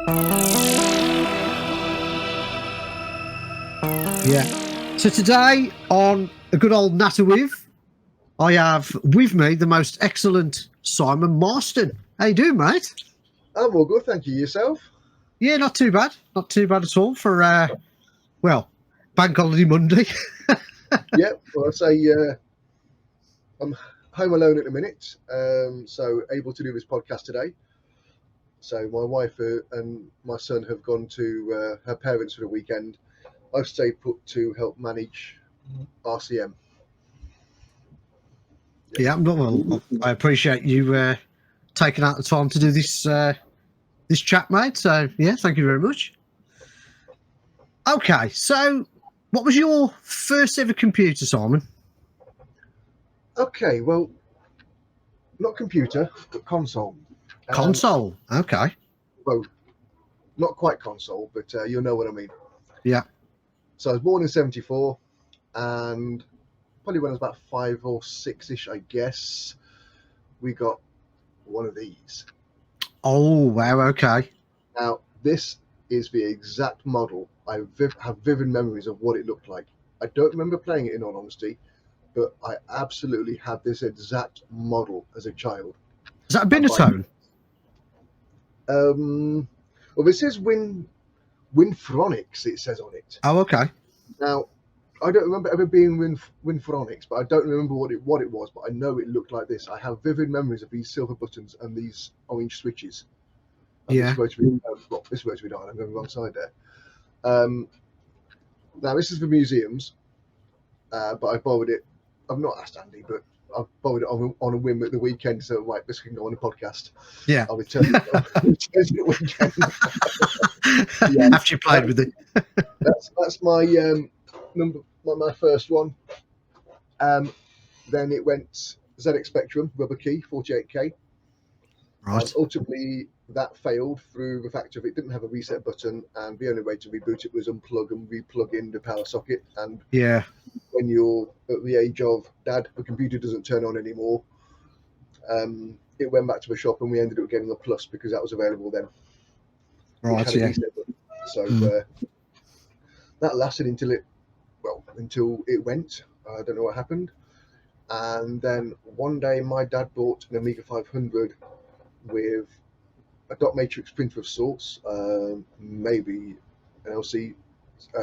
Yeah. So today on a good old Natter With, I have with me the most excellent Simon Marston. How you doing, mate? I'm all good, thank you. Yourself? Yeah, not too bad. Not too bad at all for, Bank Holiday Monday. Yeah, well, I say I'm home alone at the minute, so able to do this podcast today. So my wife and my son have gone to her parents for the weekend. I've stayed put to help manage RCM. Yeah, well, I appreciate you taking out the time to do this chat, mate. So, yeah, thank you very much. Okay, so what was your first ever computer, Simon? Okay, well, not computer, but console. Console, okay. Well, not quite console, but you'll know what I mean. Yeah. So I was born in '74, and probably when I was about 5 or 6-ish, I guess, we got one of these. Oh, wow, okay. Now, this is the exact model. I have vivid memories of what it looked like. I don't remember playing it, in all honesty, but I absolutely had this exact model as a child. Is that a Binatone? Well, this is Winfronics, it says on it. Oh, okay. Now, I don't remember ever being Winfronics, but I don't remember what it was, but I know it looked like this. I have vivid memories of these silver buttons and these orange switches. And Yeah. this is supposed to be done. I'm going the wrong side there. Now, this is for museums, but I borrowed it. I've not asked Andy, but I've borrowed it on a whim at the weekend. So, right, this can go on a podcast. Yeah. I'll return it at the weekend. Yeah, after you played with it. That's my my first one. Then it went ZX Spectrum, rubber key, 48K. Right. Ultimately, that failed through the fact of it didn't have a reset button, and the only way to reboot it was unplug and replug in the power socket. And yeah, when you're at the age of, Dad, the computer doesn't turn on anymore, it went back to the shop, and we ended up getting a Plus because that was available then. Right, yeah. So that lasted until it went. I don't know what happened. And then one day my dad bought an Amiga 500 with a dot matrix printer of sorts, maybe an LC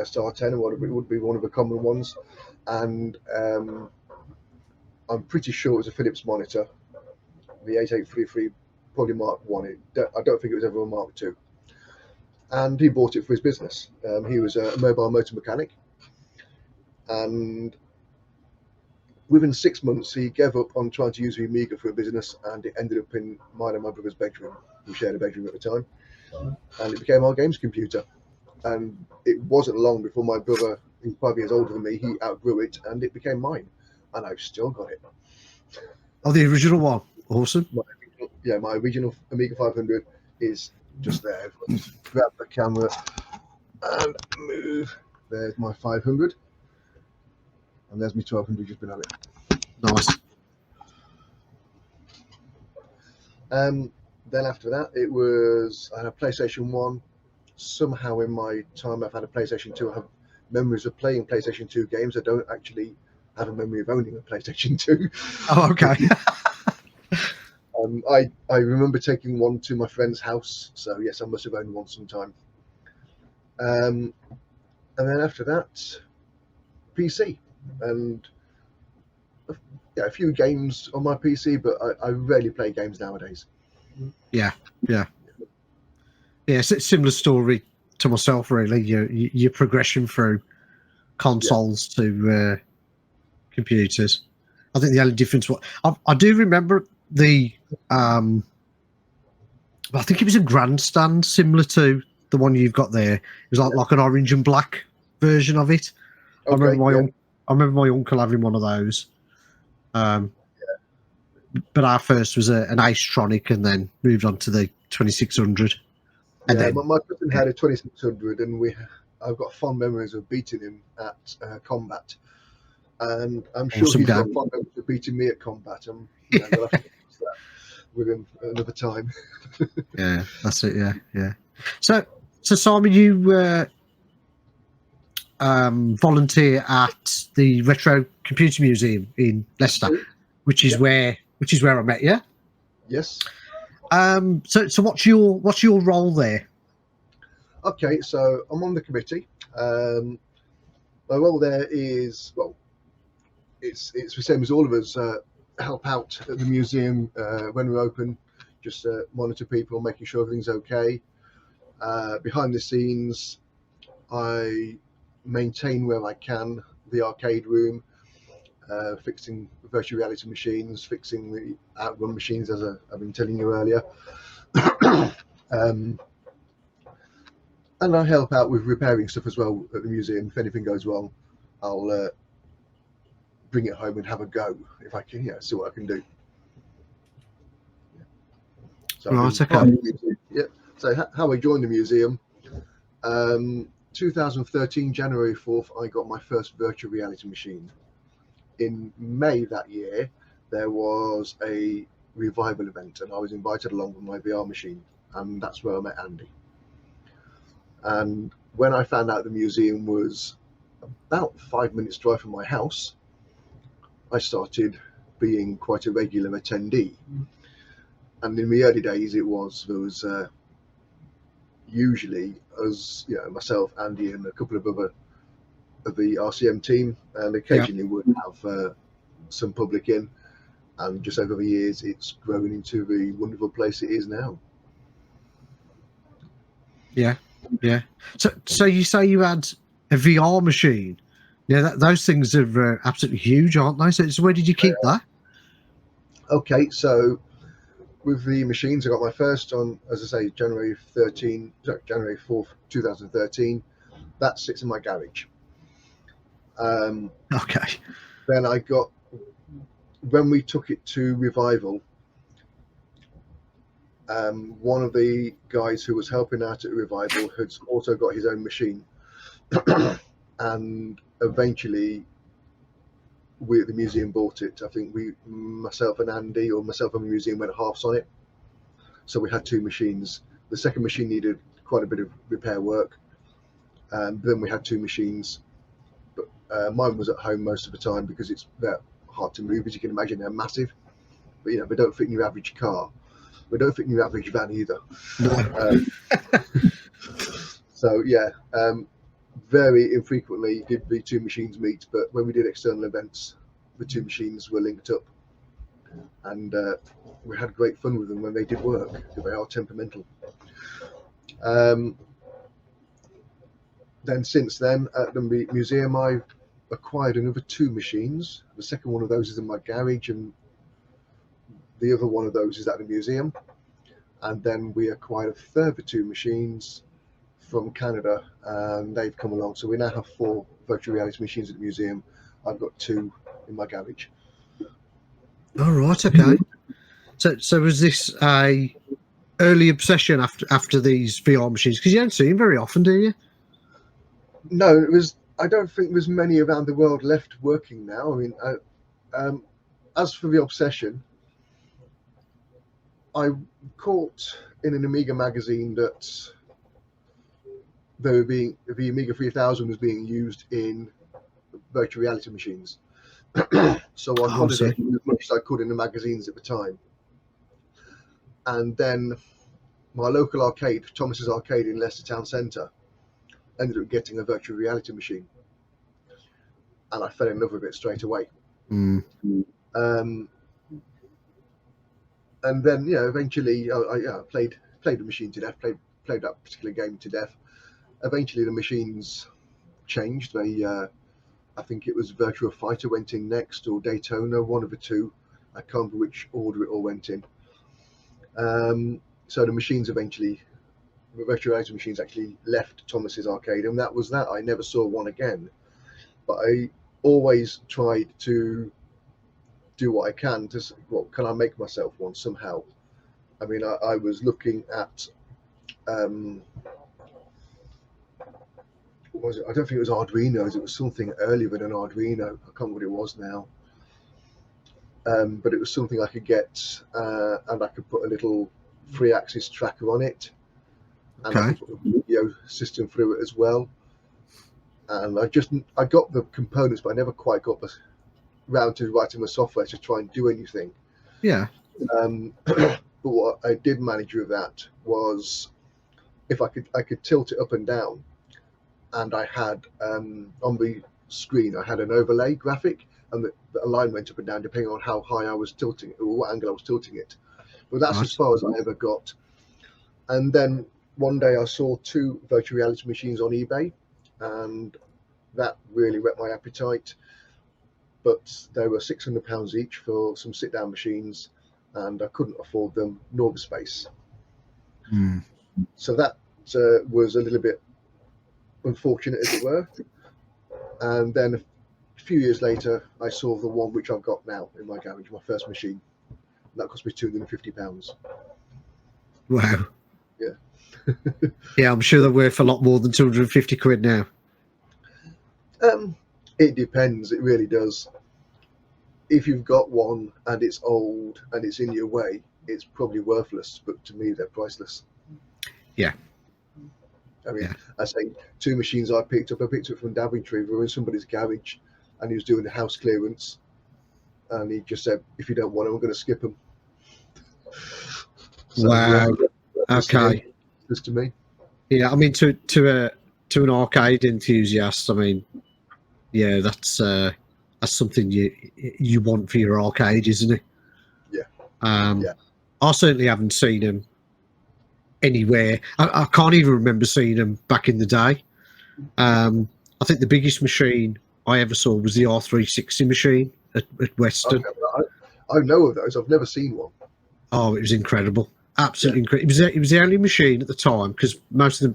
Star 10, or it would be one of the common ones. And I'm pretty sure it was a Philips monitor, the 8833, probably Mark 1. I don't think it was ever a Mark 2. And he bought it for his business. He was a mobile motor mechanic. And within 6 months, he gave up on trying to use the Amiga for a business, and it ended up in mine and my brother's bedroom. We shared a bedroom at the time. And it became our games computer. And it wasn't long before my brother, who's 5 years older than me, he outgrew it, and it became mine. And I've still got it. Oh, the original one. Awesome. My original Amiga 500 is just there. Just grab the camera and move. There's my 500. And there's my 1200 just below it. Nice. Then after that, I had a PlayStation 1. Somehow in my time I've had a PlayStation 2. I have memories of playing PlayStation 2 games. I don't actually have a memory of owning a PlayStation 2. Oh, okay. I remember taking one to my friend's house. So yes, I must have owned one sometime. And then after that, PC. And a few games on my PC, but I rarely play games nowadays. Yeah. It's a similar story to myself, really. Your progression through consoles to computers. I think the only difference I do remember the I think it was a grandstand similar to the one you've got there. It was like an orange and black version of it. Okay, I remember my uncle having one of those. But our first was an Ace-tronic, and then moved on to the 2600. And then, my cousin had a 2600, and I've got fond memories of beating him at Combat. And I'm sure he's got fond memories of beating me at Combat. with him another time. Yeah, that's it. Yeah, yeah. So Simon, you volunteer at the Retro Computer Museum in Leicester, which is where I met you. Yes. So what's your role there? Okay, so I'm on the committee. My role there is, well, it's the same as all of us. Help out at the museum when we're open, just monitor people, making sure everything's okay. Behind the scenes, I maintain where I can the arcade room, fixing virtual reality machines, fixing the outrun machines, as I've been telling you earlier. um, and I help out with repairing stuff as well at the museum. If anything goes wrong, I'll bring it home and have a go if I can, see what I can do. So Right, okay. Yeah. So how I joined the museum, 2013, January 4th, I got my first virtual reality machine. In May that year, there was a revival event, and I was invited along with my VR machine, and that's where I met Andy. And when I found out the museum was about 5 minutes drive from my house, I started being quite a regular attendee. And in the early days, there was usually us, myself, Andy, and a couple of other of the RCM team, and occasionally would have some public in. And just over the years, it's grown into the wonderful place it is now. Yeah, yeah. So you say you had a VR machine? Yeah, those things are absolutely huge, aren't they? So where did you keep that? Okay, so with the machines, I got my first on, as I say, January 4th, 2013. That sits in my garage. Okay. Then I got, when we took it to Revival, one of the guys who was helping out at Revival had also got his own machine. And eventually, we at the museum bought it. I think myself and Andy, or myself and the museum, went halves on it. So we had two machines. The second machine needed quite a bit of repair work. Then we had two machines. But mine was at home most of the time because they're hard to move. As you can imagine, they're massive. But they don't fit in your average car. They don't fit in your average van either. No. So yeah, very infrequently did the two machines meet. But when we did external events, the two machines were linked up, and we had great fun with them when they did work. They are temperamental. Then since then, at the museum, I've acquired another two machines. The second one of those is in my garage, and the other one of those is at the museum. And then we acquired a further two machines from Canada, and they've come along. So we now have 4 virtual reality machines at the museum. I've got 2 in my garage. All right. Okay. So was this a early obsession after these VR machines? Because you don't see them very often, do you? No, it was. I don't think there's many around the world left working now. I mean, as for the obsession, I caught in an Amiga magazine that the Amiga 3000 was being used in virtual reality machines. So I followed it as much as I could in the magazines at the time. And then my local arcade, Thomas's Arcade in Leicester Town Centre, ended up getting a virtual reality machine. And I fell in love with it straight away. Mm. And then, eventually I played the machine to death, played that particular game to death. Eventually the machines changed. I think it was Virtua Fighter went in next, or Daytona, one of the two. I can't remember which order it all went in. So the virtual reality machines actually left Thomas's Arcade, and that was that. I never saw one again. But I always tried to do what I can can I make myself one somehow? I mean, I was looking at, what was it? I don't think it was Arduinos. It was something earlier than an Arduino. I can't remember what it was now. but it was something I could get, and I could put a little 3-axis tracker on it, and I Okay. could put a video system through it as well. And I got the components, but I never quite got round to writing the software to try and do anything. Yeah. But what I did manage with that was, if I could tilt it up and down, and I had on the screen I had an overlay graphic, and the line went up and down depending on how high I was tilting it or what angle I was tilting it. But that's Right. as far as I ever got. And then one day I saw 2 virtual reality machines on eBay, and that really whet my appetite. But they were £600 each for some sit-down machines, and I couldn't afford them nor the space. Mm. So that was a little bit unfortunate, as it were. And then a few years later, I saw the one which I've got now in my garage, my first machine. That cost me £250. Wow. Yeah. Yeah, I'm sure they're worth a lot more than 250 quid now. It depends. It really does. If you've got one and it's old and it's in your way, it's probably worthless. But to me, they're priceless. Yeah. I mean, Yeah. I say 2 machines I picked up. I picked up from Daventry. We were in somebody's garage, and he was doing the house clearance, and he just said, "If you don't want them, I'm going to skip them." So, Wow. Okay. Just to me. Yeah, I mean, to an arcade enthusiast, I mean, yeah, that's something you want for your arcade, isn't it? Yeah. Yeah. I certainly haven't seen them anywhere. I can't even remember seeing them back in the day. I think the biggest machine I ever saw was the R360 machine at Western. Okay, I know of those. I've never seen one. Oh, it was incredible. Absolutely incredible. It was the only machine at the time, because most of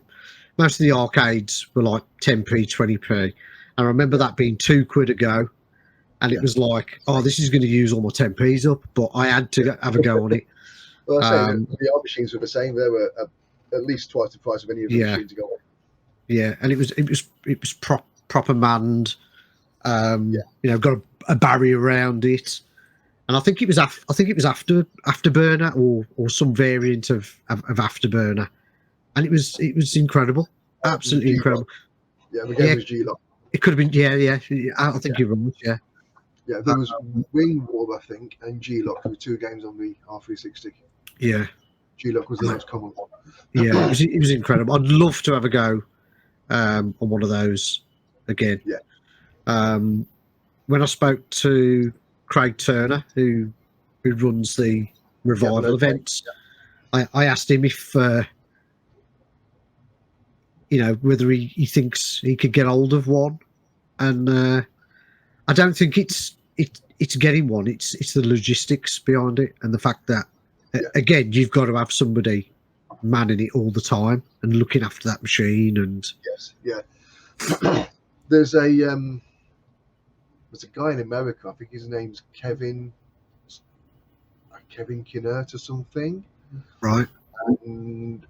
the arcades were like 10p, 20p. I remember that being £2 a go, and it was like, oh, this is going to use all my 10p's up, but I had to have a go on it. Well, I say the R machines were the same. They were at least twice the price of any of the machines to go on. Yeah, and it was proper manned. You know, got a barrier around it, and I think it was Afterburner or some variant of Afterburner, and it was incredible, absolutely incredible. Yeah, the game was G-Lock. It could have been, yeah. I think you're right. Yeah. Yeah, there was Wing War, I think, and G-Lock were 2 games on the R360. Yeah. G-Lock was the most common one. Yeah, it was incredible. I'd love to have a go on one of those again. Yeah. When I spoke to Craig Turner, who runs the revival events, I asked him if you know, whether he thinks he could get hold of one, and I don't think it's getting one. It's the logistics behind it, and the fact that again, you've got to have somebody manning it all the time and looking after that machine. And there's a guy in America. I think his name's Kevin Kinnert or something. Right. And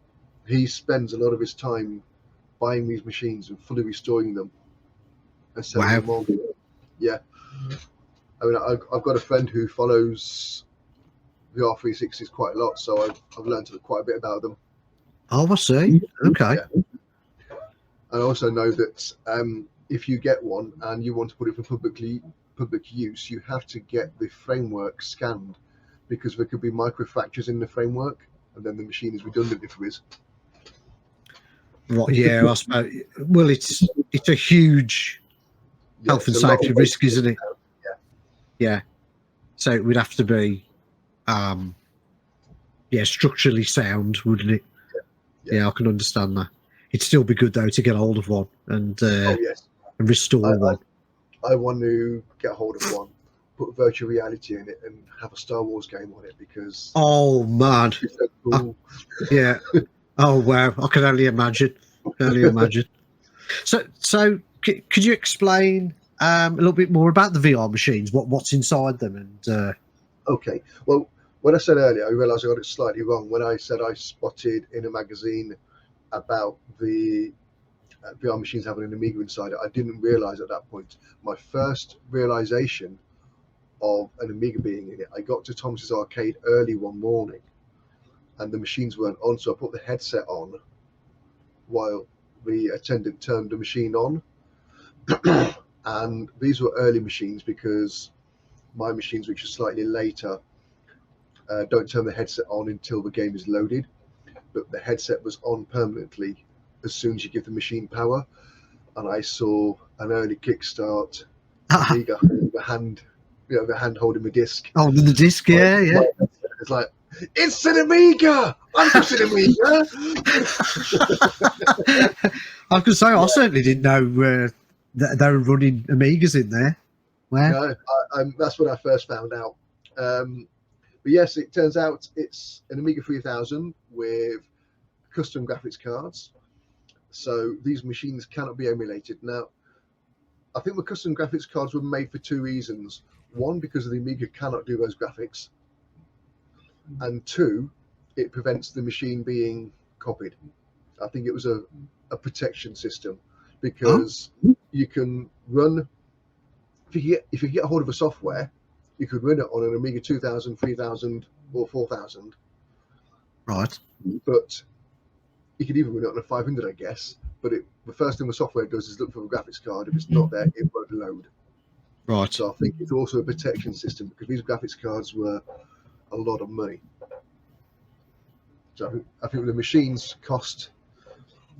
he spends a lot of his time buying these machines and fully restoring them and selling them on. Yeah. I mean, I've got a friend who follows the R360s quite a lot, so I've learned quite a bit about them. Oh, I see. Okay. Yeah. I also know that if you get one and you want to put it for public use, you have to get the framework scanned, because there could be microfractures in the framework, and then the machine is redundant if there is. Right. Yeah. I suppose. Well, it's a huge health and safety risk, isn't it? Yeah. So it would have to be, structurally sound, wouldn't it? Yeah, I can understand that. It'd still be good though to get hold of one and and restore one. I want to get hold of one, put virtual reality in it, and have a Star Wars game on it, because oh man, it's so cool. Yeah. Oh wow, I can only imagine. So could you explain a little bit more about the VR machines? What's inside them? And okay, well, when I said earlier, I realised I got it slightly wrong when I said I spotted in a magazine about the VR machines having an Amiga inside it. I didn't realise at that point. My first realisation of an Amiga being in it. I got to Thomas's arcade early one morning, and the machines weren't on, so I put the headset on while the attendant turned the machine on. And these were early machines, because my machines, which are slightly later, don't turn the headset on until the game is loaded. But the headset was on permanently as soon as you give the machine power. And I saw an early kickstart Amiga, the hand holding the disc. Oh, the disc, yeah. It's like, it's an Amiga! I'm just an Amiga! I was going to say, I certainly didn't know that they were running Amigas in there. Wow. No, that's when I first found out. But yes, it turns out it's an Amiga 3000 with custom graphics cards. So these machines cannot be emulated. Now, I think the custom graphics cards were made for two reasons. One, because the Amiga cannot do those graphics. And two, it prevents the machine being copied. I think it was a protection system, because you can run, if you get a hold of a software, you could run it on an Amiga 2000, 3000 or 4000. Right. But you could even run it on a 500, I guess. But the first thing the software does is look for the graphics card. If it's not there, it won't load. Right. So I think it's also a protection system, because these graphics cards were a lot of money. So I think the machines cost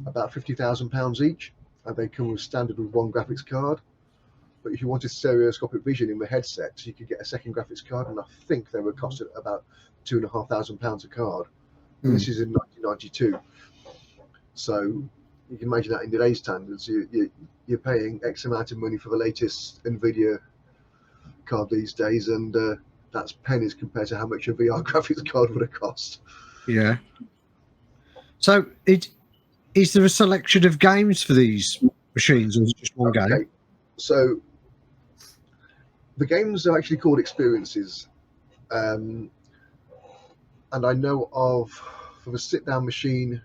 about £50,000 each, and they come with standard with one graphics card. But if you wanted stereoscopic vision in the headset, you could get a second graphics card, and I think they were costed about £2,500 a card. And this is in 1992. So you can imagine that in today's standards, you're paying X amount of money for the latest NVIDIA card these days, and that's pennies compared to how much a VR graphics card would have cost. Yeah. So is there a selection of games for these machines, or is it just one game? So the games are actually called experiences. And I know of, for the sit-down machine,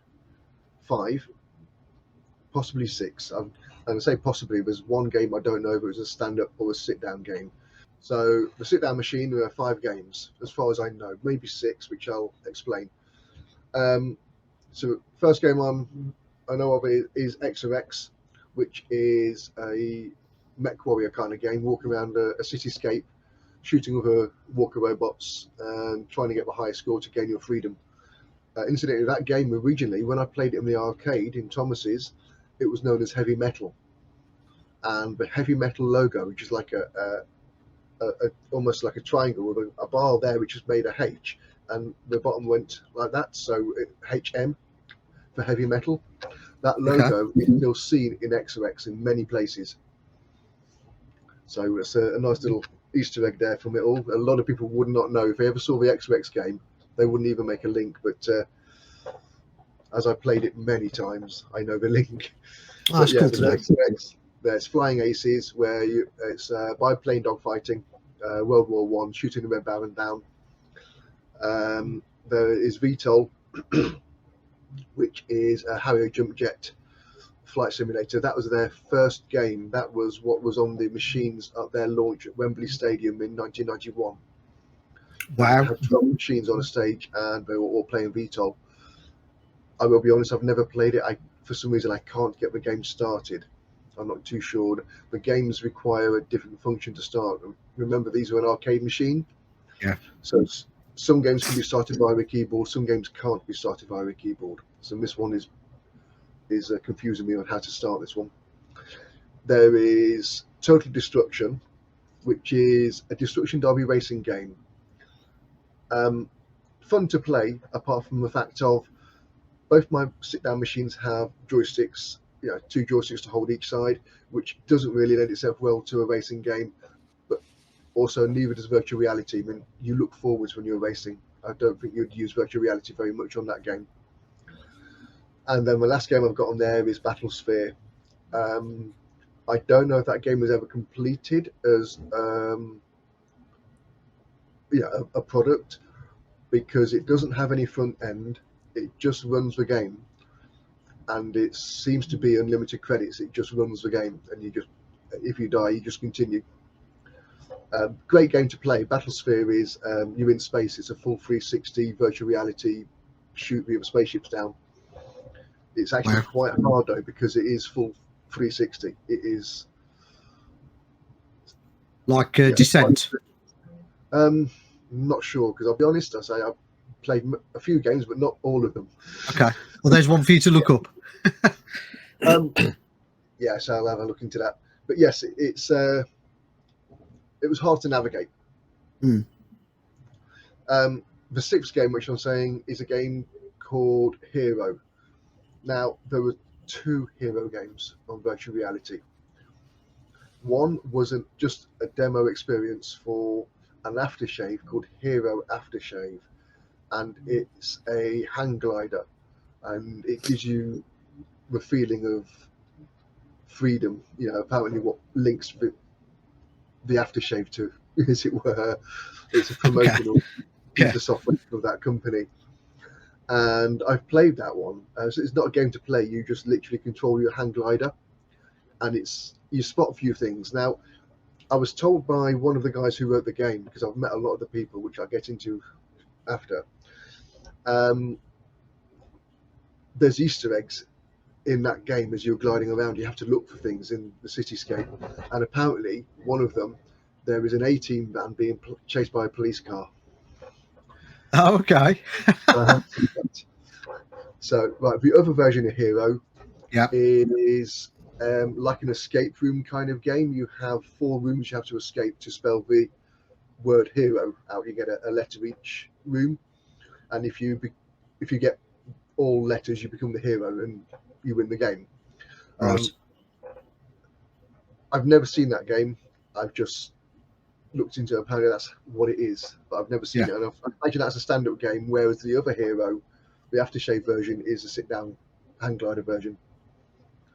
5, possibly 6. And I say possibly, there's one game I don't know if it was a stand-up or a sit-down game. So the sit-down machine, there are 5 games, as far as I know, maybe 6, which I'll explain. So first game I know of is XOX, which is a mech warrior kind of game, walking around a cityscape, shooting other walker robots and trying to get the highest score to gain your freedom. Incidentally, that game originally, when I played it in the arcade in Thomas's, it was known as Heavy Metal. And the Heavy Metal logo, which is like almost like a triangle with a bar there, which is made a H, and the bottom went like that, so HM for Heavy Metal. That logo is still seen in XOX in many places. So it's a nice little Easter egg there from it all. A lot of people would not know. If they ever saw the XOX game, they wouldn't even make a link. But as I played it many times, I know the link. Oh, that's cool to know. XOX, there's Flying Aces, where it's biplane dogfighting, World War One, shooting the Red Baron down. There is VTOL, which is a Harrier jump jet flight simulator. That was their first game. That was what was on the machines at their launch at Wembley Stadium in 1991. Wow. They had 12 machines on a stage, and they were all playing VTOL. I will be honest, I've never played it. For some reason, I can't get the game started. I'm not too sure. The games require a different function to start. Remember, these are an arcade machine. Yeah. So some games can be started via a keyboard. Some games can't be started via a keyboard. So this one is confusing me on how to start this one. There is Total Destruction, which is a destruction derby racing game. Fun to play, apart from the fact of both my sit-down machines have joysticks, 2 joysticks to hold each side, which doesn't really lend itself well to a racing game. But also, neither does virtual reality. I mean, you look forwards when you're racing. I don't think you'd use virtual reality very much on that game. And then the last game I've got on there is Battlesphere. I don't know if that game was ever completed as a product, because it doesn't have any front end. It just runs the game, and it seems to be unlimited credits. It just runs the game, and if you die, you just continue. Great game to play. Battlesphere is you're in space. It's a full 360 virtual reality shoot the other spaceships down. It's actually Wow. quite hard though because it is full 360. It is Like Descent. Not sure because I'll be honest. I say I've played a few games, but not all of them. Okay. Well, there's one for you to look up. Yeah, so I'll have a look into that. But yes, it was hard to navigate. Mm. The sixth game, which I'm saying, is a game called Hero. Now, there were 2 Hero games on virtual reality. One wasn't just a demo experience for an aftershave called Hero Aftershave, and it's a hang glider, and it gives you the feeling of freedom. You know, apparently what links the aftershave to, as it were, it's a promotional piece of software of that company. And I've played that one. So it's not a game to play. You just literally control your hang glider, and you spot a few things. Now, I was told by one of the guys who wrote the game, because I've met a lot of the people, which I'll get into after. There's Easter eggs in that game as you're gliding around. You have to look for things in the cityscape, and apparently one of them, there is an A-team van being chased by a police car. Oh, okay. So, right, the other version of Hero is like an escape room kind of game. You have 4 rooms you have to escape to spell the word hero out. You get a letter each room, and if you get all letters, you become the hero and you win the game. Right. I've never seen that game. I've just looked into it. Apparently that's what it is, but I've never seen it. And I imagine that's a stand-up game, whereas the other Hero, the aftershave version, is a sit-down hang glider version.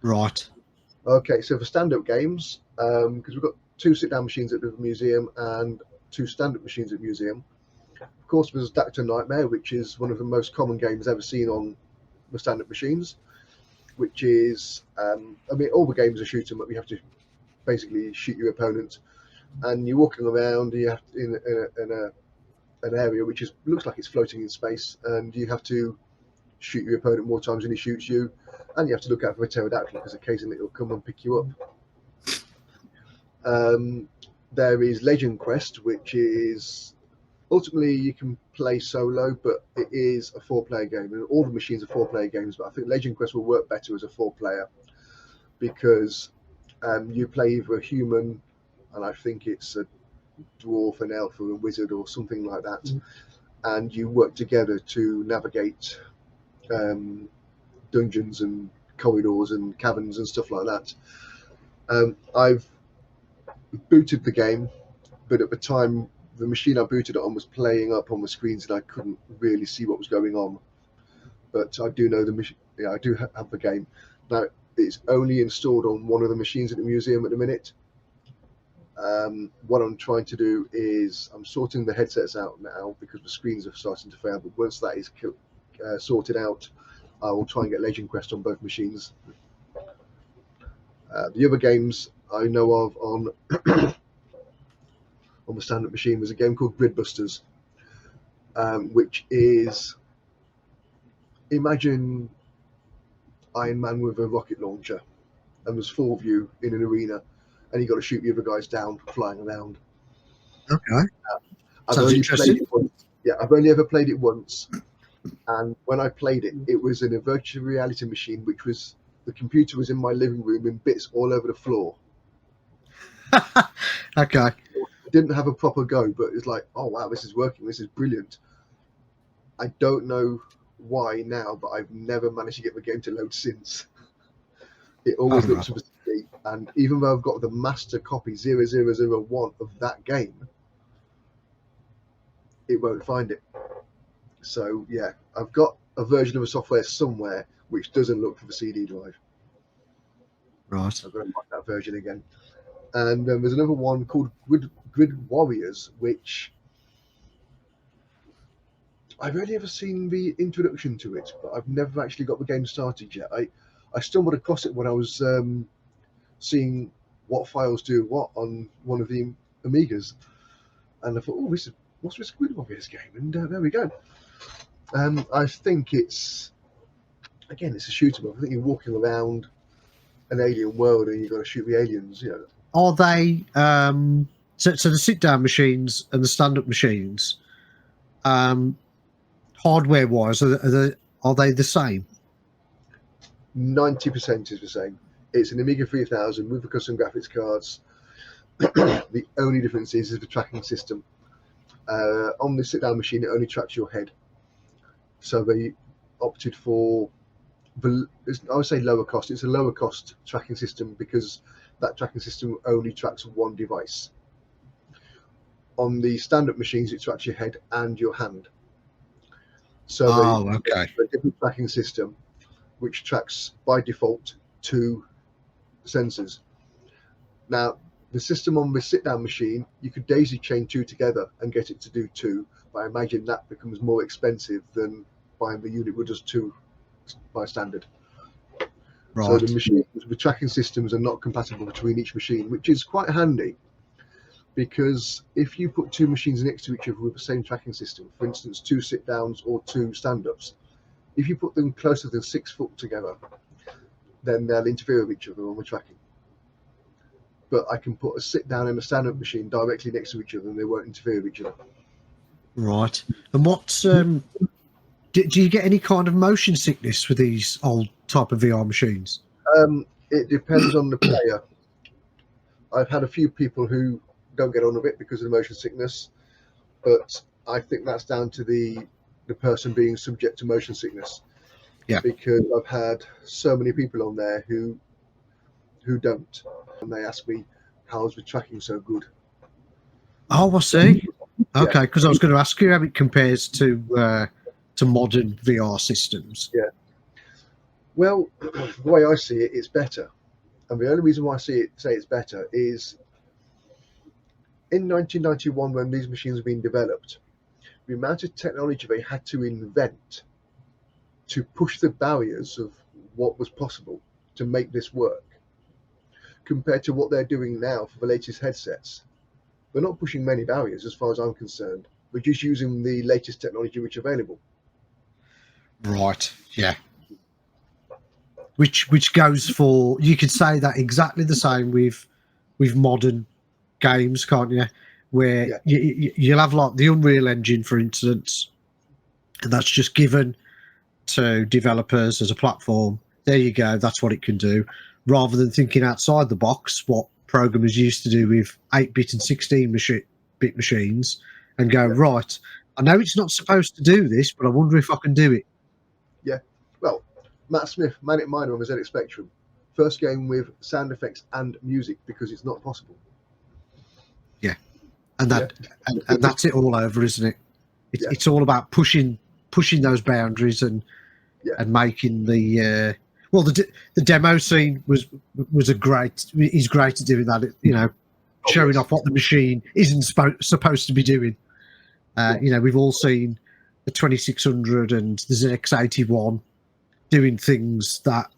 Right. Okay, so for stand-up games, because we've got 2 sit-down machines at the museum and 2 stand-up machines at the museum. Of course, there's Dr. Nightmare, which is one of the most common games ever seen on the stand-up machines, which is, I mean, all the games are shoot 'em up. You have to basically shoot your opponent, and you're walking around. You have to, in an area which looks like it's floating in space, and you have to shoot your opponent more times than he shoots you, and you have to look out for a pterodactyl because occasionally it'll come and pick you up. There is Legend Quest, which is ultimately you can play solo, but it is a 4-player game, and all the machines are 4-player games. But I think Legend Quest will work better as a 4-player because you play either a human, and I think it's a dwarf, an elf, or a wizard, or something like that, and you work together to navigate dungeons and corridors and caverns and stuff like that. I've booted the game, but at the time the machine I booted it on was playing up on the screens and I couldn't really see what was going on. But I do know the machine. Yeah, I do have the game. Now it's only installed on one of the machines at the museum at the minute. What I'm trying to do is I'm sorting the headsets out now because the screens are starting to fail. But once that is sorted out, I will try and get Legend Quest on both machines. The other games I know of on on the stand-up machine was a game called Gridbusters, which is, imagine Iron Man with a rocket launcher, and there's 4 of you in an arena, and you got to shoot the other guys down flying around. Okay. Sounds interesting. I've only ever played it once, and when I played it, it was in a virtual reality machine, which was the computer was in my living room in bits all over the floor. Okay. It didn't have a proper go, but it's like, oh wow, this is working. This is brilliant. I don't know why now, but I've never managed to get the game to load since. It always looks for the CD, and even though I've got the master copy 0001 of that game, it won't find it. So yeah, I've got a version of the software somewhere which doesn't look for the CD drive. Right. I've got to find that version again. And there's another one called Grid Warriors, which I've only ever seen the introduction to it, but I've never actually got the game started yet. I stumbled across it when I was seeing what files do what on one of the Amigas, and I thought, oh, what's this good about this game? And there we go. I think it's a shootable. I think you're walking around an alien world and you've got to shoot the aliens. You know. Are they so the sit down machines and the stand up machines, hardware wise, are they the same? 90% is the same. It's an Amiga 3000 with the custom graphics cards. The only difference is the tracking system. On the sit down machine, it only tracks your head. So they opted for I would say lower cost. It's a lower cost tracking system because that tracking system only tracks one device. On the stand-up machines, it tracks your head and your hand. So okay. a different tracking system, which tracks by default 2 sensors. Now, the system on the sit-down machine, you could daisy chain 2 together and get it to do 2, but I imagine that becomes more expensive than buying the unit with just 2 by standard. Right. So the tracking systems are not compatible between each machine, which is quite handy, because if you put 2 machines next to each other with the same tracking system, for instance, 2 sit-downs or 2 stand-ups, if you put them closer than 6 foot together, then they'll interfere with each other on the tracking. But I can put a sit-down and a stand-up machine directly next to each other and they won't interfere with each other. Right. And what do you get any kind of motion sickness with these old type of VR machines? It depends on the player. I've had a few people who don't get on with it because of the motion sickness, but I think that's down to the person being subject to motion sickness. Yeah. Because I've had so many people on there who don't, and they ask me, how's the tracking so good? Oh, I see. Okay, because I was going to ask you how it compares to modern VR systems. Yeah. Well, the way I see it, it's better. And the only reason why I say it's better is in 1991, when these machines were being developed, the amount of technology they had to invent to push the barriers of what was possible to make this work, compared to what they're doing now for the latest headsets. They're not pushing many barriers as far as I'm concerned. We're just using the latest technology which is available. Right, yeah. Which goes for, you could say that exactly the same with modern games, can't you? Where you'll have like the Unreal Engine, for instance, and that's just given to developers as a platform. There you go, that's what it can do. Rather than thinking outside the box, what programmers used to do with 8-bit and 16-bit machines, and go, right, I know it's not supposed to do this, but I wonder if I can do it. Yeah, well, Matt Smith, Manic Miner on the ZX Spectrum, first game with sound effects and music because it's not possible. Yeah, and and that's it all over, isn't it? It's all about pushing those boundaries and making the the demo scene was he's great at doing that. You know, showing off what the machine isn't supposed to be doing. You know, we've all seen the 2600 and the ZX81 doing things that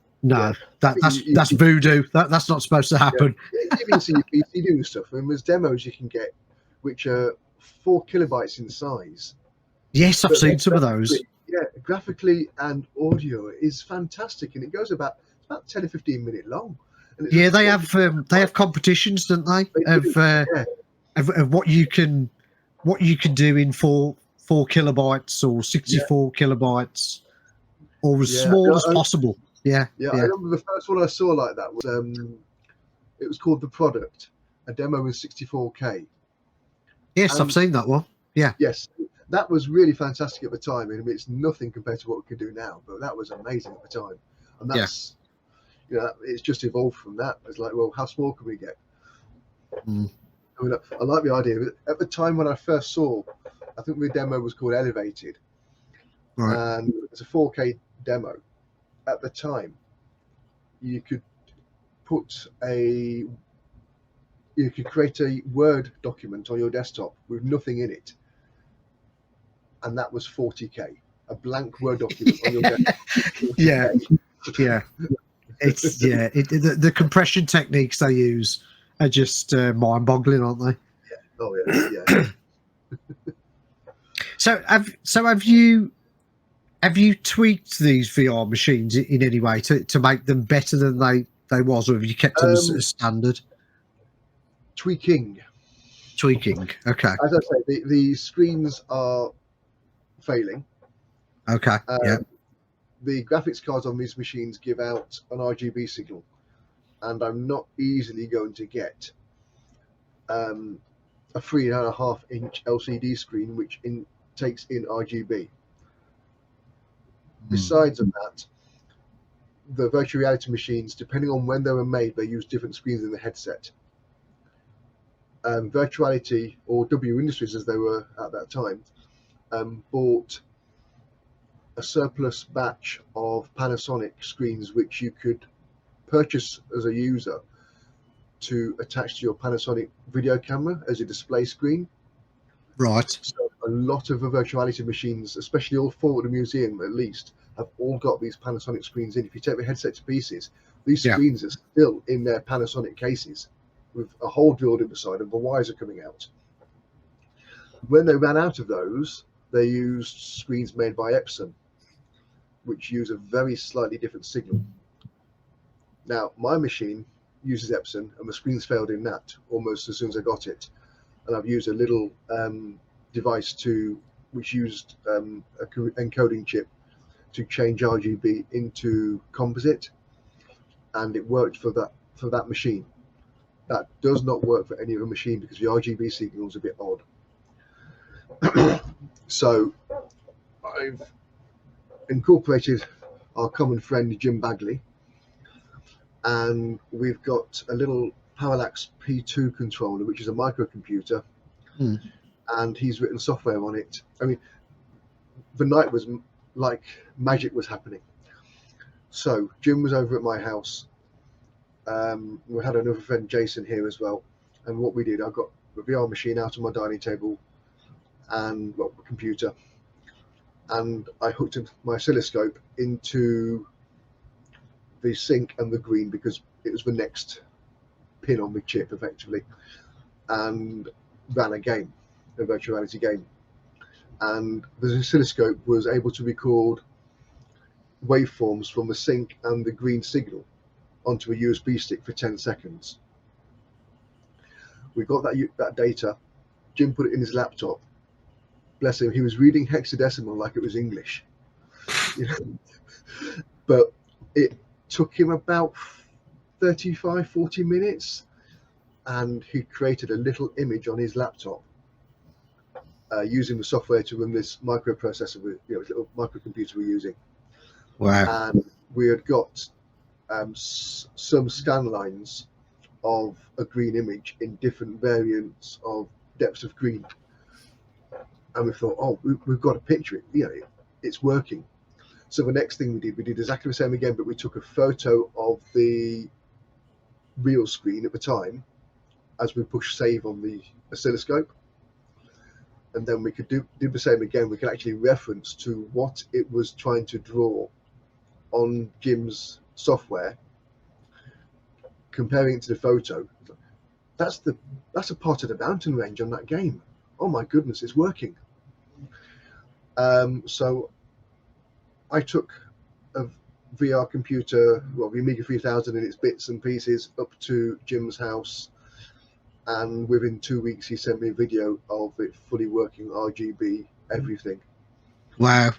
that's voodoo. That's not supposed to happen. You can see your PC doing stuff, and there's demos you can get which are 4 kilobytes in size. Yes, I've seen some of those. Yeah, graphically and audio is fantastic, and it goes about 10 or 15 minutes long. And they have competitions, don't they? Of what you can do in 4 kilobytes or 64 kilobytes, or as small as possible. Yeah. I remember the first one I saw like that was it was called The Product, a demo in 64K. Yes, I've seen that one. Yeah. Yes, that was really fantastic at the time. I mean, it's nothing compared to what we can do now, but that was amazing at the time. And that's, it's just evolved from that. It's like, well, how small can we get? Mm. I mean, I like the idea. At the time when I first saw, I think the demo was called Elevated. Right. And it's a 4K demo. At the time, you could create a Word document on your desktop with nothing in it, and that was 40K. A blank Word document on your desktop. Yeah. It's the compression techniques they use are just mind-boggling, aren't they? Yeah. Oh yeah, yeah. So have you tweaked these VR machines in any way to make them better than they was, or have you kept them as standard? Tweaking. Tweaking. Okay. As I say, the screens are failing. Okay. Yeah. The graphics cards on these machines give out an RGB signal, and I'm not easily going to get a 3.5-inch LCD screen which takes in RGB. Besides of that, the virtual reality machines, depending on when they were made, they use different screens in the headset. Virtuality, or W Industries as they were at that time, bought a surplus batch of Panasonic screens which you could purchase as a user to attach to your Panasonic video camera as a display screen. Right. So a lot of the virtuality machines, especially all four at the museum at least, have all got these Panasonic screens in. If you take the headset to pieces, these screens are still in their Panasonic cases with a hole drilled in the side and the wires are coming out. When they ran out of those, they used screens made by Epson, which use a very slightly different signal. Now, my machine uses Epson, and the screens failed in that almost as soon as I got it. And I've used a little device which used an encoding chip to change RGB into composite, and it worked for that machine. That does not work for any other machine because the RGB signal is a bit odd. So I've incorporated our common friend Jim Bagley, and we've got a little Parallax P2 controller, which is a microcomputer, and he's written software on it. I mean, the night was like magic was happening. So Jim was over at my house. We had another friend, Jason, here as well. And what we did, I got the VR machine out of my dining table and the computer, and I hooked my oscilloscope into the sync and the green because it was the next pin on the chip, effectively, and ran a game, a virtual reality game. And the oscilloscope was able to record waveforms from the sync and the green signal onto a USB stick for 10 seconds. We got that data. Jim put it in his laptop. Bless him, he was reading hexadecimal like it was English. But it took him about 35-40 minutes, and he created a little image on his laptop using the software to run this microprocessor, this little microcomputer we're using. Wow. And we had got some scan lines of a green image in different variants of depths of green. And we thought, oh, we've got to picture it. It's working. So the next thing we did exactly the same again, but we took a photo of the real screen at the time as we pushed save on the oscilloscope. And then we could do the same again. We could actually reference to what it was trying to draw on Jim's software, comparing it to the photo. That's a part of the mountain range on that game. Oh my goodness, it's working. So I took a VR computer, the Amiga 3000 and its bits and pieces, up to Jim's house, and within 2 weeks he sent me a video of it fully working, RGB, everything. Wow.